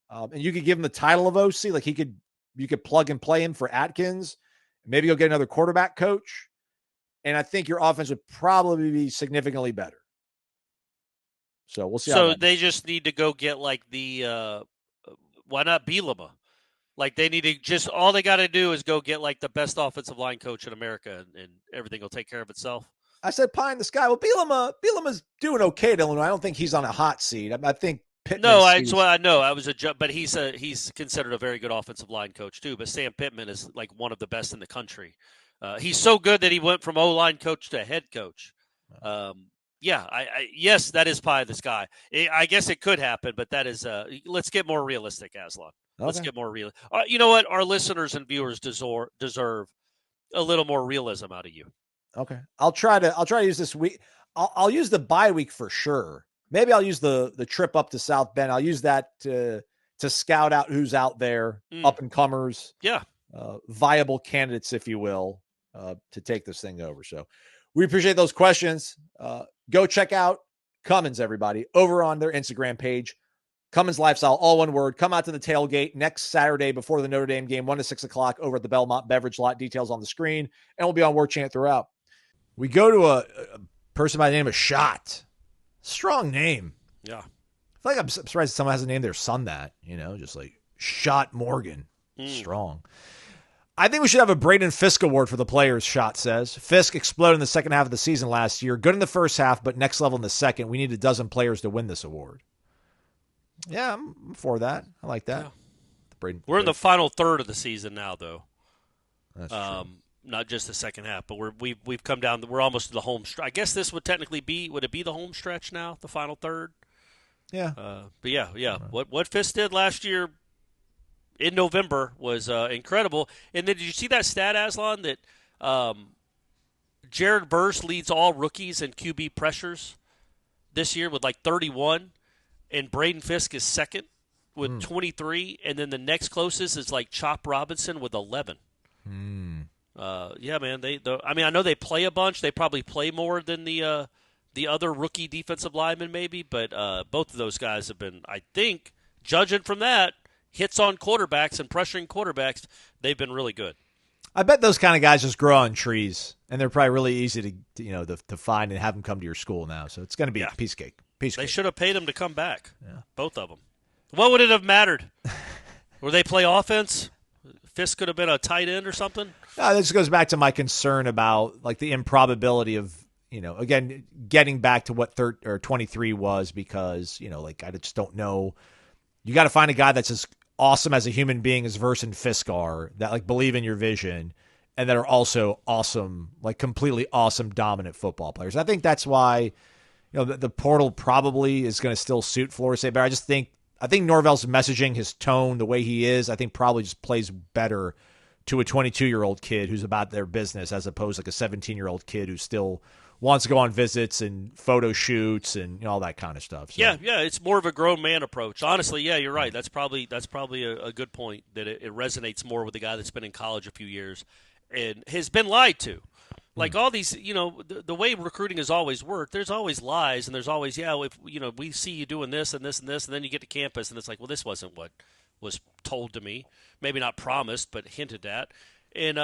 Speaker 6: And you could give him the title of OC. Like you could plug and play him for Atkins. Maybe you'll get another quarterback coach. and I think your offense would probably be significantly better. So we'll see.
Speaker 7: So they just need to go get like the why not Bielema? Like they need to just all they got to do is go get like the best offensive line coach in America, and everything will take care of itself.
Speaker 6: I said pie in the sky. Well, Bielema's doing okay at Illinois. I don't think he's on a hot seat. I think Pittman.
Speaker 7: No, that's what I know. I was but he's considered a very good offensive line coach too. But Sam Pittman is like one of the best in the country. He's so good that he went from O-line coach to head coach. Yeah, yes, that is pie in the sky. I guess it could happen, but that is let's get more realistic, Aslan. Okay. Let's get more real. You know what? Our listeners and viewers deserve a little more realism out of you.
Speaker 6: Okay, I'll try to use this week. I'll use the bye week for sure. Maybe I'll use the trip up to South Bend. I'll use that to scout out who's out there, up and comers.
Speaker 7: Yeah,
Speaker 6: viable candidates, if you will, to take this thing over. So we appreciate those questions. Go check out Cummins, everybody, over on their Instagram page. Cummins Lifestyle, all one word. Come out to the tailgate next Saturday before the Notre Dame game, 1 to 6 o'clock over at the Belmont Beverage Lot. Details on the screen, and we'll be on Warchant throughout. We go to a person by the name of Shot. Strong name.
Speaker 7: Yeah.
Speaker 6: I feel like I'm surprised someone hasn't named their son that, just like Shot Morgan. Strong. I think we should have a Braden Fisk award for the players, Shot says. Fisk exploded in the second half of the season last year. Good in the first half, but next level in the second. We need a dozen players to win this award. Yeah, I'm for that. I like that.
Speaker 7: Yeah. We're in the final third of the season now, though.
Speaker 6: That's true.
Speaker 7: Not just the second half, but we've come down. We're almost to the home stretch. I guess this would technically would it be the home stretch now, the final third?
Speaker 6: Yeah.
Speaker 7: But yeah. What Fisk did last year in November was incredible. And then did you see that stat, Aslan, that Jared Verse leads all rookies in QB pressures this year with like 31, and Braden Fisk is second with 23, and then the next closest is like Chop Robinson with 11. Yeah, man. I know they play a bunch. They probably play more than the other rookie defensive linemen, maybe. But both of those guys have been, I think, judging from that, hits on quarterbacks and pressuring quarterbacks. They've been really good.
Speaker 6: I bet those kind of guys just grow on trees, and they're probably really easy to find and have them come to your school now. So it's going to be a piece of cake.
Speaker 7: They should have paid them to come back. Yeah. Both of them. What would it have mattered? Were they play offense? Fisk could have been a tight end or something.
Speaker 6: No, this goes back to my concern about like the improbability of, again, getting back to what 23 was, because, I just don't know. You got to find a guy that's as awesome as a human being as Verse and Fisk are, that like believe in your vision and that are also awesome, like completely awesome, dominant football players. I think that's why, the portal probably is going to still suit Florida State, but I think Norvell's messaging, his tone, the way he is, I think probably just plays better to a 22-year-old kid who's about their business as opposed to like a 17-year-old kid who still wants to go on visits and photo shoots and all that kind of stuff. So.
Speaker 7: Yeah, it's more of a grown man approach. Honestly, yeah, you're right. That's probably a good point, that it resonates more with the guy that's been in college a few years and has been lied to. Like all these, the way recruiting has always worked, there's always lies, and there's always, if we see you doing this and this and this, and then you get to campus and it's like, well, this wasn't what was told to me. Maybe not promised, but hinted at. And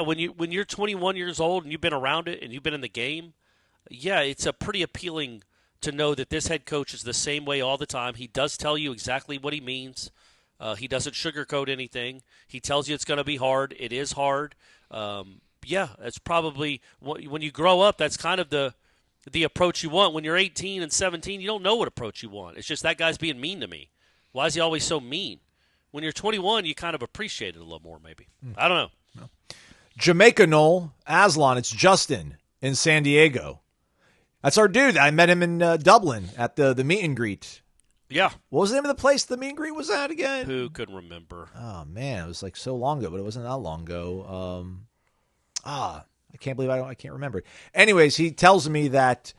Speaker 7: when you're 21 years old and you've been around it and you've been in the game, it's a pretty appealing to know that this head coach is the same way all the time. He does tell you exactly what he means. He doesn't sugarcoat anything. He tells you it's going to be hard. It is hard. That's probably when you grow up. That's kind of the approach you want. When you're 18 and 17, you don't know what approach you want. It's just that guy's being mean to me. Why is he always so mean? When you're 21, you kind of appreciate it a little more, maybe. I don't know. No.
Speaker 6: Jamaica Knoll, Aslan, it's Justin in San Diego. That's our dude. I met him in Dublin at the meet and greet.
Speaker 7: Yeah.
Speaker 6: What was the name of the place the meet and greet was at again?
Speaker 7: Who could remember?
Speaker 6: Oh, man. It was like so long ago, but it wasn't that long ago. I can't believe I can't remember it. Anyways, he tells me that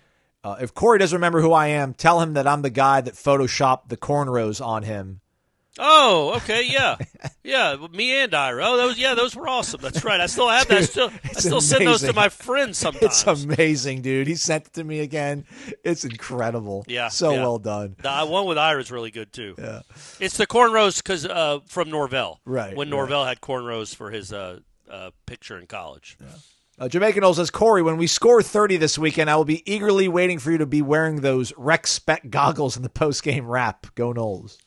Speaker 6: if Corey doesn't remember who I am, tell him that I'm the guy that photoshopped the cornrows on him.
Speaker 7: Oh, okay, yeah. Yeah, me and Ira. Oh, those were awesome. That's right. I still have that. I still send those to my friends sometimes.
Speaker 6: It's amazing, dude. He sent it to me again. It's incredible.
Speaker 7: Yeah.
Speaker 6: So well done.
Speaker 7: The one with Ira is really good, too.
Speaker 6: Yeah.
Speaker 7: It's the cornrows from Norvell.
Speaker 6: Right.
Speaker 7: When Norvell had cornrows for his picture in college.
Speaker 6: Yeah. Jamaican Noles says, Corey, when we score 30 this weekend, I will be eagerly waiting for you to be wearing those Rec Spec goggles in the post-game wrap. Go Noles.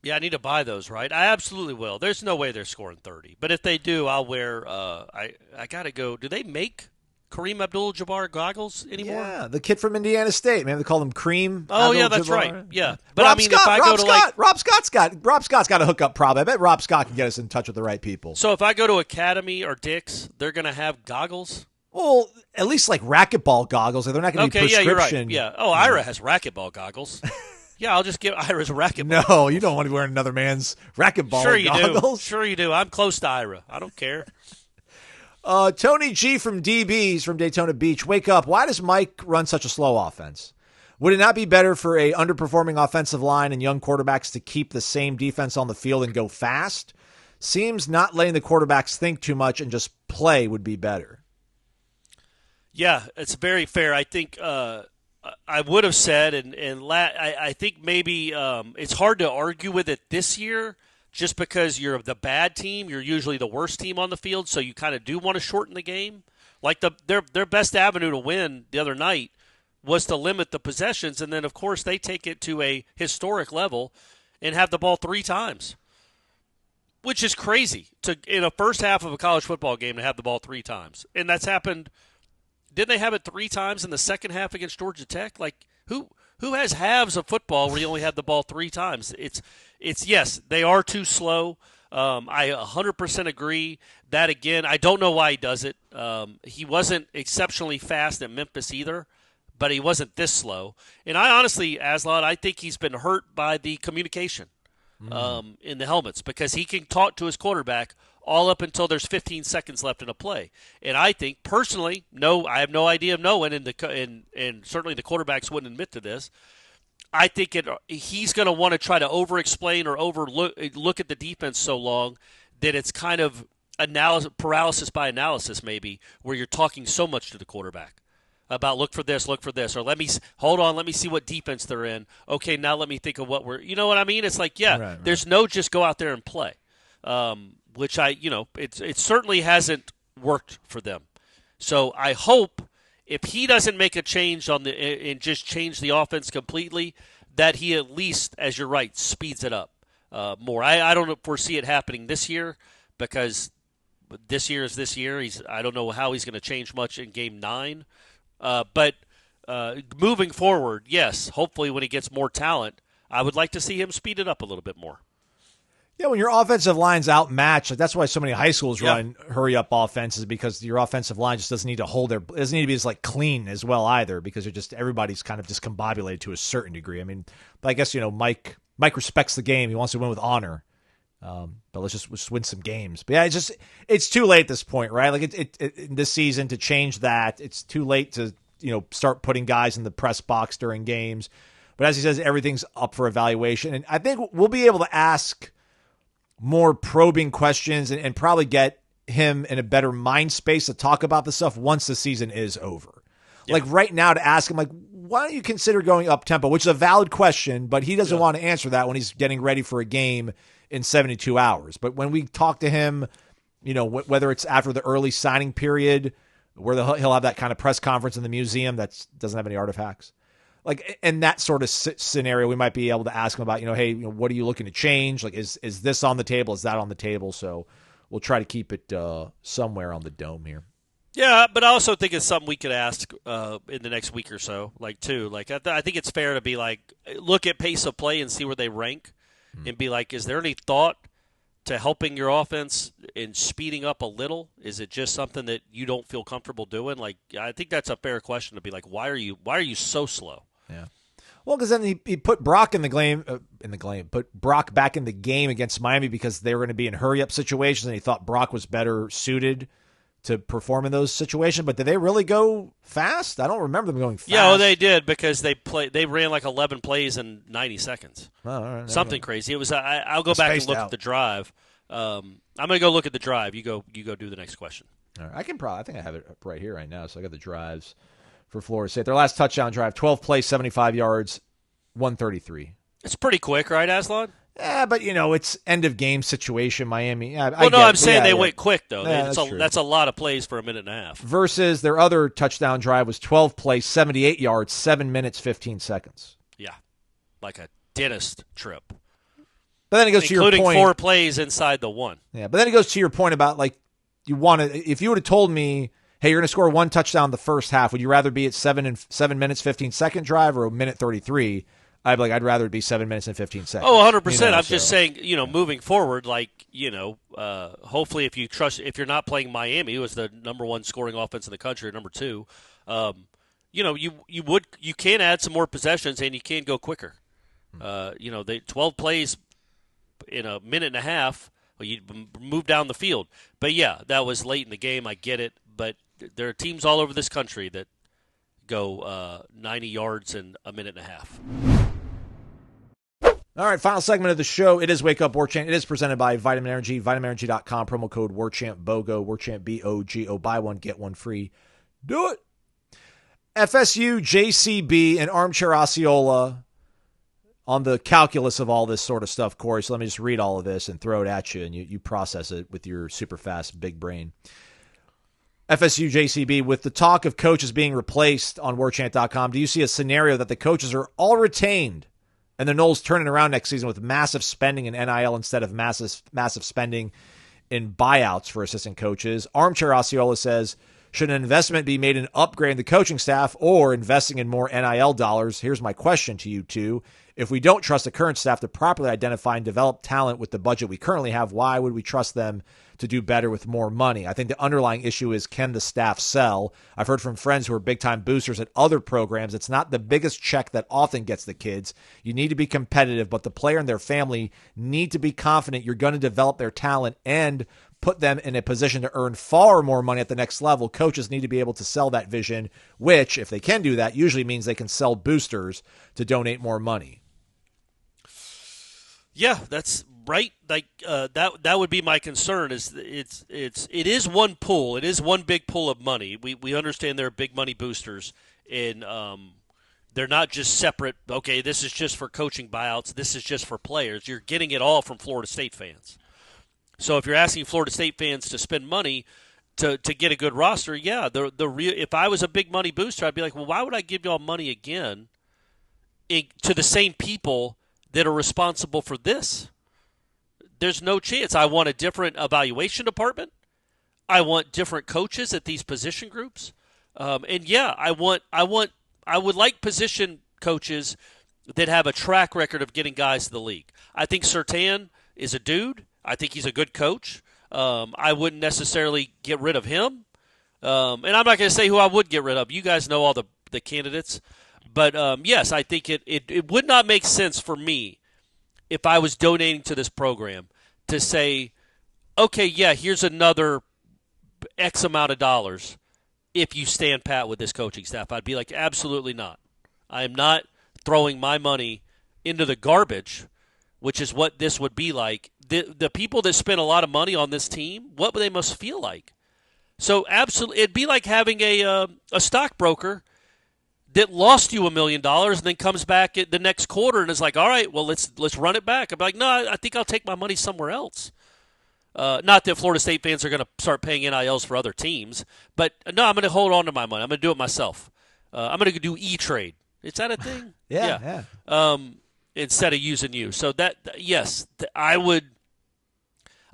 Speaker 7: Yeah, I need to buy those, right? I absolutely will. There's no way they're scoring 30. But if they do, I'll wear I got to go. Do they make Kareem Abdul-Jabbar goggles anymore?
Speaker 6: Yeah, the kid from Indiana State. Maybe they call him Cream.
Speaker 7: Oh, yeah, that's
Speaker 6: Abdul-Jabbar.
Speaker 7: right. Yeah. But
Speaker 6: Rob
Speaker 7: I mean,
Speaker 6: Scott,
Speaker 7: if I
Speaker 6: Rob
Speaker 7: go to
Speaker 6: Scott, Rob Scott's got a hookup problem. I bet Rob Scott can get us in touch with the right people.
Speaker 7: So if I go to Academy or Dick's, they're going to have goggles?
Speaker 6: Well, at least like racquetball goggles. They're not going to be prescription.
Speaker 7: Yeah, you're right. Yeah. Oh, Ira has racquetball goggles. Yeah, I'll just give Ira's racquetball.
Speaker 6: No, you don't want to be wearing another man's racquetball goggles.
Speaker 7: Sure you do. I'm close to Ira. I don't care.
Speaker 6: Tony G from DB's from Daytona Beach. Wake up. Why does Mike run such a slow offense? Would it not be better for a underperforming offensive line and young quarterbacks to keep the same defense on the field and go fast? Seems not letting the quarterbacks think too much and just play would be better.
Speaker 7: Yeah, it's very fair. I think I would have said, I think maybe it's hard to argue with it this year just because you're the bad team. You're usually the worst team on the field, so you kind of do want to shorten the game. Like their best avenue to win the other night was to limit the possessions, and then, of course, they take it to a historic level and have the ball 3 times, which is crazy in a first half of a college football game to have the ball 3 times. And that's happened. Didn't they have it 3 times in the second half against Georgia Tech? Like, who has halves of football where you only have the ball 3 times? It's yes, they are too slow. I 100% agree. That, again, I don't know why he does it. He wasn't exceptionally fast at Memphis either, but he wasn't this slow. And I honestly, Aslan, I think he's been hurt by the communication in the helmets because he can talk to his quarterback all up until there's 15 seconds left in a play. And I think, personally, I have no idea of knowing, and certainly the quarterbacks wouldn't admit to this, I think he's going to want to try to over-explain or look at the defense so long that it's kind of paralysis by analysis maybe, where you're talking so much to the quarterback about look for this, or let me see what defense they're in. Okay, now let me think of you know what I mean? It's like, yeah, right. There's no just go out there and play. Which it certainly hasn't worked for them. So I hope if he doesn't make a change and just change the offense completely, that he at least, as you're right, speeds it up more. I don't foresee it happening this year because this year is this year. I don't know how he's going to change much in Game 9. But moving forward, yes, hopefully when he gets more talent, I would like to see him speed it up a little bit more.
Speaker 6: Yeah, when your offensive line's outmatched, like that's why so many high schools run hurry-up offenses because your offensive line just doesn't need to doesn't need to be as clean as well either because everybody's kind of discombobulated to a certain degree. I mean, but I guess Mike respects the game. He wants to win with honor. But let's just win some games. But yeah, it's too late at this point, right? Like in this season to change that. It's too late to start putting guys in the press box during games. But as he says, everything's up for evaluation, and I think we'll be able to ask more probing questions and probably get him in a better mind space to talk about this stuff once the season is over. Yeah. Like right now to ask him, why don't you consider going up tempo, which is a valid question, but he doesn't want to answer that when he's getting ready for a game in 72 hours. But when we talk to him, whether it's after the early signing period where he'll have that kind of press conference in the museum that doesn't have any artifacts. Like in that sort of scenario, we might be able to ask him about, hey, what are you looking to change? Like, is this on the table? Is that on the table? So we'll try to keep it somewhere on the dome here. Yeah,
Speaker 7: but I also think it's something we could ask in the next week or so, I think it's fair to look at pace of play and see where they rank and be like, is there any thought to helping your offense in speeding up a little? Is it just something that you don't feel comfortable doing? I think that's a fair question to be like, why are you so slow?
Speaker 6: Yeah. Well, because then he put Brock put Brock back in the game against Miami because they were going to be in hurry-up situations, and he thought Brock was better suited to perform in those situations. But did they really go fast? I don't remember them going fast.
Speaker 7: Yeah, well, they did because they ran 11 plays in 90 seconds.
Speaker 6: Oh, all right,
Speaker 7: something crazy. It was. I'll go back and look at the drive. I'm going to go look at the drive. You go do the next question.
Speaker 6: All right. I think I have it right here right now. So I got the drives for Florida State. Their last touchdown drive, 12 plays, 75 yards, 133.
Speaker 7: It's pretty quick, right, Aslan?
Speaker 6: Yeah, but it's end of game situation, Miami. Yeah,
Speaker 7: I'm saying they went quick though.
Speaker 6: Yeah,
Speaker 7: that's a lot of plays for a minute and a half.
Speaker 6: Versus their other touchdown drive was 12 plays, 78 yards, 7 minutes, 15 seconds.
Speaker 7: Yeah, like a dentist trip.
Speaker 6: But then it goes to your point,
Speaker 7: including 4 plays inside the 1.
Speaker 6: Yeah, but then it goes to your point about if you would have told me, hey, you're going to score 1 touchdown the first half, would you rather be at 7 minutes 15-second drive or a minute 33? I'd be like, I'd rather it be 7 minutes and 15 seconds.
Speaker 7: Oh, 100%. I'm just saying, moving forward, hopefully if you're not playing Miami, who was the number 1 scoring offense in the country, or number 2, you can add some more possessions and you can go quicker. 12 plays in a minute and a half, you move down the field. But yeah, that was late in the game. I get it, but there are teams all over this country that go 90 yards in a minute and a half.
Speaker 6: All right, final segment of the show. It is Wake Up Warchant. It is presented by Vitamin Energy, vitaminenergy.com, promo code WarchantBogo, Warchant B-O-G-O. Buy one, get one free. Do it. FSU, JCB, and Armchair Osceola on the calculus of all this sort of stuff, Corey. So let me just read all of this and throw it at you, and you process it with your super fast big brain. FSU, JCB, with the talk of coaches being replaced on warchant.com, do you see a scenario that the coaches are all retained and the Noles turning around next season with massive spending in NIL instead of massive spending in buyouts for assistant coaches? Armchair Osceola says, should an investment be made in upgrading the coaching staff or investing in more NIL dollars? Here's my question to you two. If we don't trust the current staff to properly identify and develop talent with the budget we currently have, why would we trust them to do better with more money? I think the underlying issue is, can the staff sell? I've heard from friends who are big-time boosters at other programs. It's not the biggest check that often gets the kids. You need to be competitive, but the player and their family need to be confident you're going to develop their talent and put them in a position to earn far more money at the next level. Coaches need to be able to sell that vision, which, if they can do that, usually means they can sell boosters to donate more money.
Speaker 7: Yeah, that's right. That would be my concern. It is one pool. It is one big pool of money. We understand they're big money boosters, and they're not just separate. Okay, this is just for coaching buyouts. This is just for players. You're getting it all from Florida State fans. So if you're asking Florida State fans to spend money to get a good roster, yeah, if I was a big money booster, I'd be like, well, why would I give y'all money again to the same people that are responsible for this? There's no chance. I want a different evaluation department. I want different coaches at these position groups. And yeah, I would like position coaches that have a track record of getting guys to the league. I think Surtain is a dude. I think he's a good coach. I wouldn't necessarily get rid of him. And I'm not going to say who I would get rid of. You guys know all the candidates. But, yes, I think it would not make sense for me if I was donating to this program to say, okay, yeah, here's another X amount of dollars if you stand pat with this coaching staff. I'd be like, absolutely not. I am not throwing my money into the garbage, which is what this would be like. The people that spend a lot of money on this team, what they must feel like. So, absolutely, it'd be like having a stockbroker that lost you $1 million and then comes back at the next quarter and is like, all right, well, let's run it back. I'd be like, no, I think I'll take my money somewhere else. Not that Florida State fans are going to start paying NILs for other teams, but no, I'm going to hold on to my money. I'm going to do it myself. I'm going to do E-Trade. Is that a thing?
Speaker 6: Yeah.
Speaker 7: Instead of using you. So yes, I would.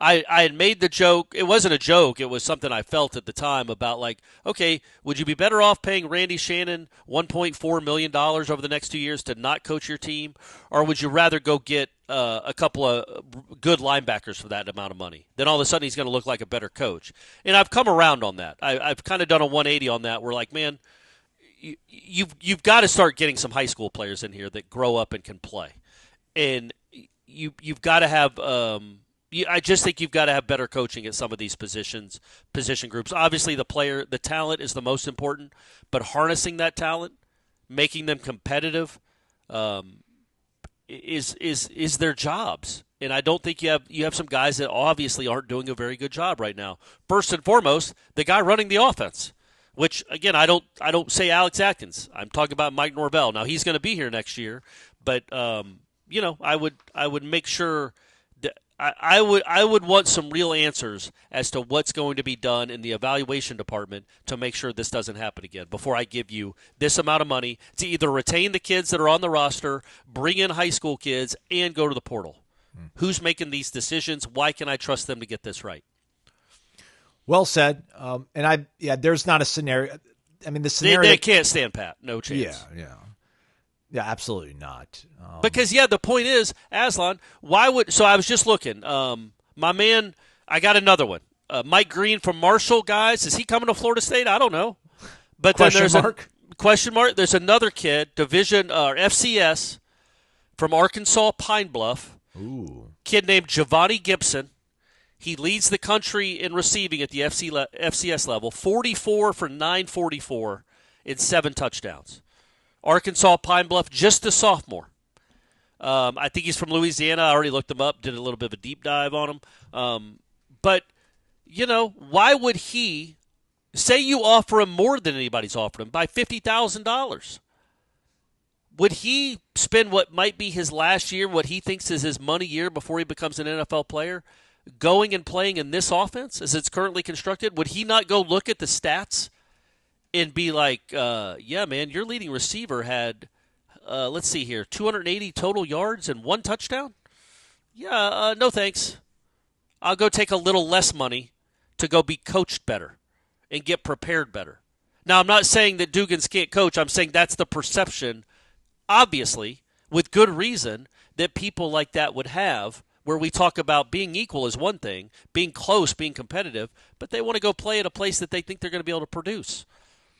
Speaker 7: I had made the joke. It wasn't a joke. It was something I felt at the time about, like, okay, would you be better off paying Randy Shannon $1.4 million over the next 2 years to not coach your team, or would you rather go get a couple of good linebackers for that amount of money? Then all of a sudden he's going to look like a better coach. And I've come around on that. I've kind of done a 180 on that. We're like, man, you've got to start getting some high school players in here that grow up and can play, and you've got to have. I just think you've got to have better coaching at some of these position groups. Obviously, the talent is the most important, but harnessing that talent, making them competitive, is their jobs. And I don't think you have some guys that obviously aren't doing a very good job right now. First and foremost, the guy running the offense, which again I don't say Alex Atkins. I'm talking about Mike Norvell. Now he's going to be here next year, but I would make sure that I would want some real answers as to what's going to be done in the evaluation department to make sure this doesn't happen again before I give you this amount of money to either retain the kids that are on the roster, bring in high school kids, and go to the portal. Who's making these decisions? Why can I trust them to get this right?
Speaker 6: Well said. There's not a scenario. I mean, the scenario
Speaker 7: they can't stand pat. No chance.
Speaker 6: Yeah, absolutely not.
Speaker 7: Because the point is, Aslan, why would? So I was just looking. My man, I got another one. Mike Green from Marshall, guys. Is he coming to Florida State? I don't know. But then there's a question mark. There's another kid, Division or FCS, from Arkansas Pine Bluff.
Speaker 6: Ooh.
Speaker 7: Kid named Giovanni Gibson. He leads the country in receiving at the FCS level, 44 for 944 in 7 touchdowns. Arkansas Pine Bluff, just a sophomore. I think he's from Louisiana. I already looked him up, did a little bit of a deep dive on him. But, why would he say you offer him more than anybody's offered him by $50,000? Would he spend what might be his last year, what he thinks is his money year before he becomes an NFL player, going and playing in this offense as it's currently constructed? Would he not go look at the stats and be like, yeah, man, your leading receiver had, let's see here, 280 total yards and 1 touchdown? Yeah, no thanks. I'll go take a little less money to go be coached better and get prepared better. Now, I'm not saying that Dugans can't coach. I'm saying that's the perception, obviously, with good reason, that people like that would have, where we talk about being equal is one thing, being close, being competitive, but they want to go play at a place that they think they're going to be able to produce.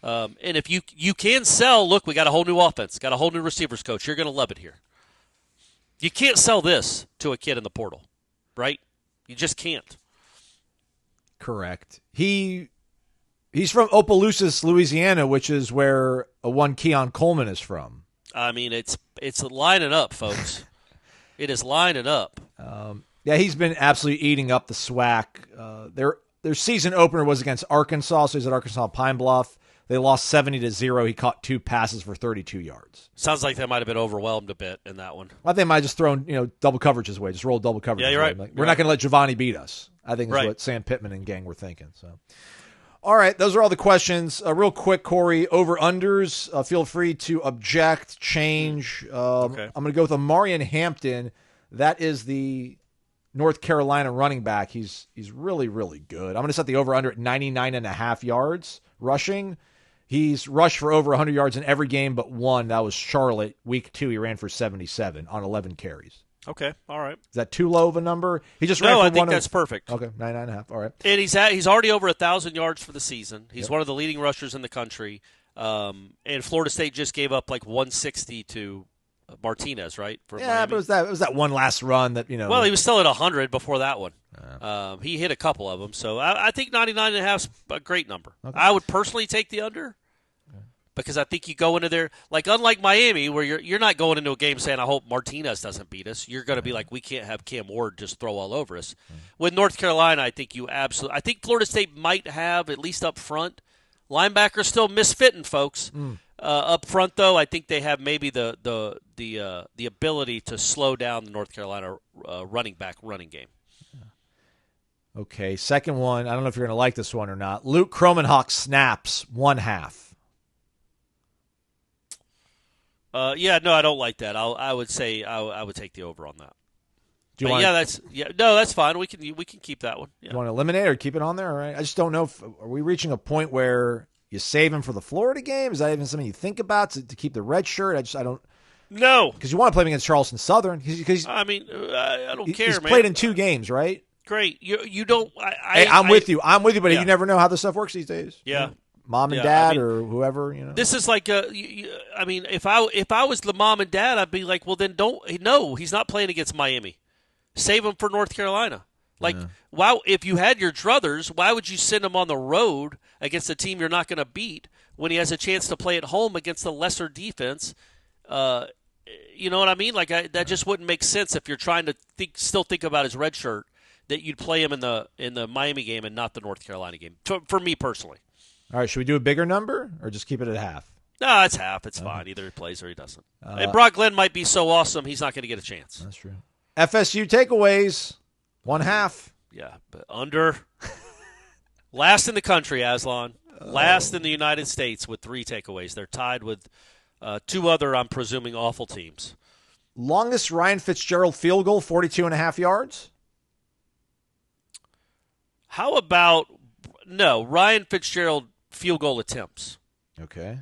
Speaker 7: And if you can sell, look, we got a whole new offense, got a whole new receivers coach. You're going to love it here. You can't sell this to a kid in the portal, right? You just can't.
Speaker 6: Correct. He's from Opelousas, Louisiana, which is where one Keon Coleman is from. I
Speaker 7: mean, it's lining up, folks. It is lining up.
Speaker 6: He's been absolutely eating up the SWAC. Their season opener was against Arkansas, so he's at Arkansas Pine Bluff. They lost 70-0. He caught 2 passes for 32 yards.
Speaker 7: Sounds like they might have been overwhelmed a bit in that one.
Speaker 6: I think they might have just thrown double coverage his way, just rolled double coverage.
Speaker 7: Yeah, you're right.
Speaker 6: We're not going to let Giovanni beat us, I think is what Sam Pittman and gang were thinking. So, all right, those are all the questions. Real quick, Corey, over-unders. Feel free to object, change. Okay. I'm going to go with Amarian Hampton. That is the North Carolina running back. He's really, really good. I'm going to set the over-under at 99.5 yards rushing. He's rushed for over 100 yards in every game but one. That was Charlotte. Week 2, he ran for 77 on 11 carries.
Speaker 7: Okay, all right.
Speaker 6: Is that too low of a number? He just ran for
Speaker 7: I think that's perfect.
Speaker 6: Okay, 99.5. All right.
Speaker 7: And he's already over 1,000 yards for the season. He's one of the leading rushers in the country. And Florida State just gave up like 160 to Martinez, right?
Speaker 6: But it was that one last run that
Speaker 7: Well, he was still at 100 before that one. He hit a couple of them, so I think 99.5 is a great number. Okay. I would personally take the under because I think you go into there unlike Miami, where you're not going into a game saying I hope Martinez doesn't beat us. You're going to be like, we can't have Cam Ward just throw all over us. With North Carolina, I think I think Florida State might have at least up front. Linebackers still misfitting, folks. Up front, though, I think they have maybe the ability to slow down the North Carolina running game.
Speaker 6: Okay, second one. I don't know if you're going to like this one or not. Luke Kromenhoek snaps 1/2.
Speaker 7: No, I don't like that. I would say I would take the over on that. That's fine. We can keep that one. Yeah.
Speaker 6: You want to eliminate or keep it on there? All right. I just don't know. Are we reaching a point where you save him for the Florida game? Is that even something you think about to keep the red shirt? I don't.
Speaker 7: No,
Speaker 6: because you want to play him against Charleston Southern.
Speaker 7: I don't care.
Speaker 6: He's
Speaker 7: man.
Speaker 6: played in 2 games, right?
Speaker 7: Great. You don't.
Speaker 6: I'm with you, but you never know how this stuff works these days.
Speaker 7: Yeah.
Speaker 6: Mom and dad or whoever,
Speaker 7: This is like if I was the mom and dad, I'd be like, well, then he's not playing against Miami. Save him for North Carolina. If you had your druthers, why would you send him on the road against a team you're not going to beat when he has a chance to play at home against a lesser defense? You know what I mean? That just wouldn't make sense if you're trying to still think about his red shirt, that you'd play him in the Miami game and not the North Carolina game. For me personally.
Speaker 6: All right, should we do a bigger number or just keep it at half?
Speaker 7: No, it's half. It's fine. Either he plays or he doesn't. And Brock Glenn might be so awesome, he's not going to get a chance.
Speaker 6: That's true. FSU takeaways, 1/2.
Speaker 7: Yeah, but under. Last in the country, Aslan. Last in the United States with 3 takeaways. They're tied with 2 other, I'm presuming, awful teams.
Speaker 6: Longest Ryan Fitzgerald field goal, 42.5 yards.
Speaker 7: How about, no, Ryan Fitzgerald field goal attempts.
Speaker 6: Okay.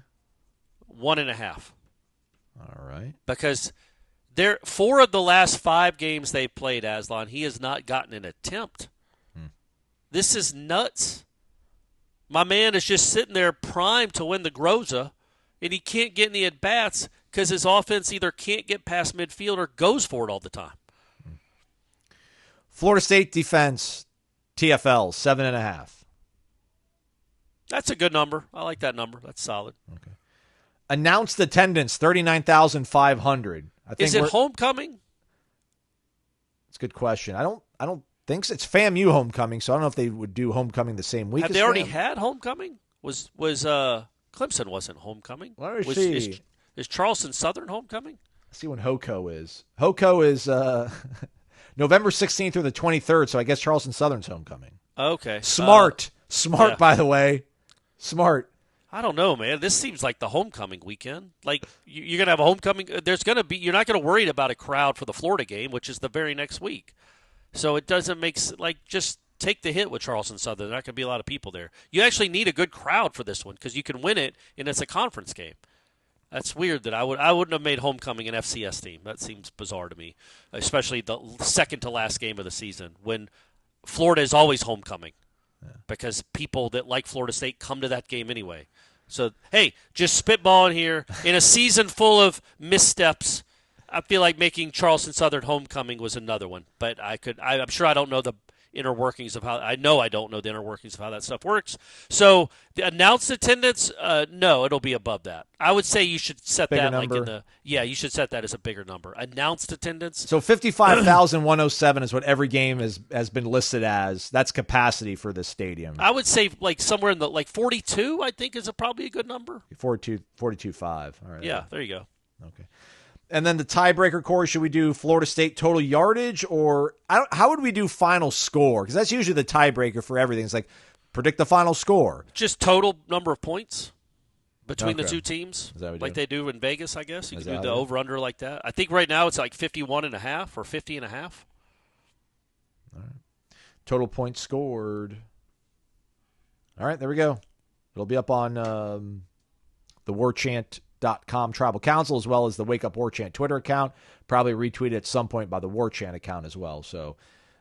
Speaker 7: 1.5.
Speaker 6: All right.
Speaker 7: Because 4 of the last 5 games they played, Aslan, he has not gotten an attempt. This is nuts. My man is just sitting there primed to win the Groza, and he can't get any at-bats because his offense either can't get past midfield or goes for it all the time.
Speaker 6: Florida State defense, TFL, 7.5.
Speaker 7: That's a good number. I like that number. That's solid.
Speaker 6: Okay. Announced attendance, 39,500.
Speaker 7: Is it homecoming?
Speaker 6: It's a good question. I don't think so. It's FAMU homecoming, so I don't know if they would do homecoming the same week.
Speaker 7: Have they already had homecoming? Was Clemson wasn't homecoming?
Speaker 6: Let me see.
Speaker 7: Is Charleston Southern homecoming?
Speaker 6: Let's see when HOCO is. HOCO is November 16th through the 23rd, so I guess Charleston Southern's homecoming.
Speaker 7: Okay.
Speaker 6: Smart,
Speaker 7: yeah.
Speaker 6: By the way. Smart.
Speaker 7: I don't know, man. This seems like the homecoming weekend. Like, you're going to have a homecoming. You're not going to worry about a crowd for the Florida game, which is the very next week. So it doesn't make, just take the hit with Charleston Southern. There are not going to be a lot of people there. You actually need a good crowd for this one because you can win it, and it's a conference game. That's weird that I wouldn't have made homecoming an FCS team. That seems bizarre to me, especially the second to last game of the season when Florida is always homecoming because people that like Florida State come to that game anyway. So, hey, just spitballing here. In a season full of missteps, I feel like making Charleston Southern homecoming was another one. But I'm sure I don't know the inner workings of how – I know I don't know the inner workings of how that stuff works. So the announced attendance, no, it'll be above that. I would say you should set
Speaker 6: bigger
Speaker 7: that
Speaker 6: number.
Speaker 7: like in the – yeah, you should set that as a bigger number. Announced attendance.
Speaker 6: So 55,107 is what every game has been listed as. That's capacity for this stadium.
Speaker 7: I would say like somewhere in the 42, I think is probably a good number.
Speaker 6: 42.5. All right.
Speaker 7: Yeah, there you go.
Speaker 6: Okay. And then the tiebreaker, Corey, should we do Florida State total yardage or how would we do final score? Because that's usually the tiebreaker for everything. It's like predict the final score.
Speaker 7: Just total number of points between the two teams,
Speaker 6: Is that what we
Speaker 7: like
Speaker 6: do?
Speaker 7: they do in Vegas, I guess. You
Speaker 6: Is
Speaker 7: can do
Speaker 6: that
Speaker 7: the
Speaker 6: it?
Speaker 7: over-under like that. I think right now it's like 51.5 or 50.5.
Speaker 6: All right. Total points scored. All right, there we go. It'll be up on the warchant.com tribal council as well as the Wake Up Warchant Twitter account. Probably retweeted at some point by the Warchant account as well. So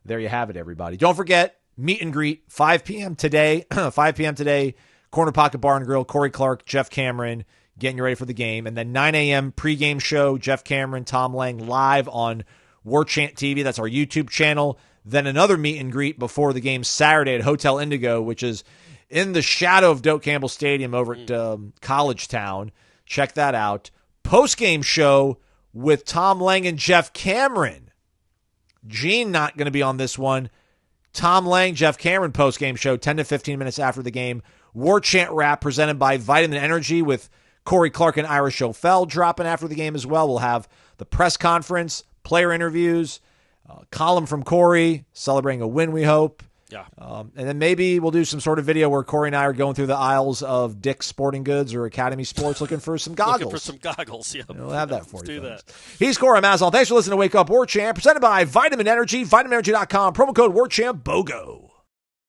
Speaker 6: there you have it, everybody. Don't forget, meet and greet, 5 p.m. today. 5 p.m. today, Corner Pocket Bar and Grill, Corey Clark, Jeff Cameron, getting you ready for the game. And then 9 a.m. pregame show, Jeff Cameron, Tom Lang live on Warchant TV. That's our YouTube channel. Then another meet and greet before the game Saturday at Hotel Indigo, which is in the shadow of Doak Campbell Stadium over at College Town. Check that out. Post-game show with Tom Lang and Jeff Cameron. Gene not going to be on this one. Tom Lang, Jeff Cameron post-game show 10 to 15 minutes after the game. Warchant Wrap presented by Vitamin Energy with Corey Clark and Irish O'Fell dropping after the game as well. We'll have the press conference, player interviews, column from Corey celebrating a win, we hope.
Speaker 7: Yeah.
Speaker 6: And then maybe we'll do some sort of video where Corey and I are going through the aisles of Dick's Sporting Goods or Academy Sports looking for some goggles.
Speaker 7: Looking for some goggles, yeah.
Speaker 6: We'll have that for
Speaker 7: Let's
Speaker 6: you.
Speaker 7: do
Speaker 6: folks.
Speaker 7: that.
Speaker 6: He's Corey Mazal. Thanks for listening to Wake Up Warchant, presented by Vitamin Energy, vitaminenergy.com, promo code WarchantBOGO.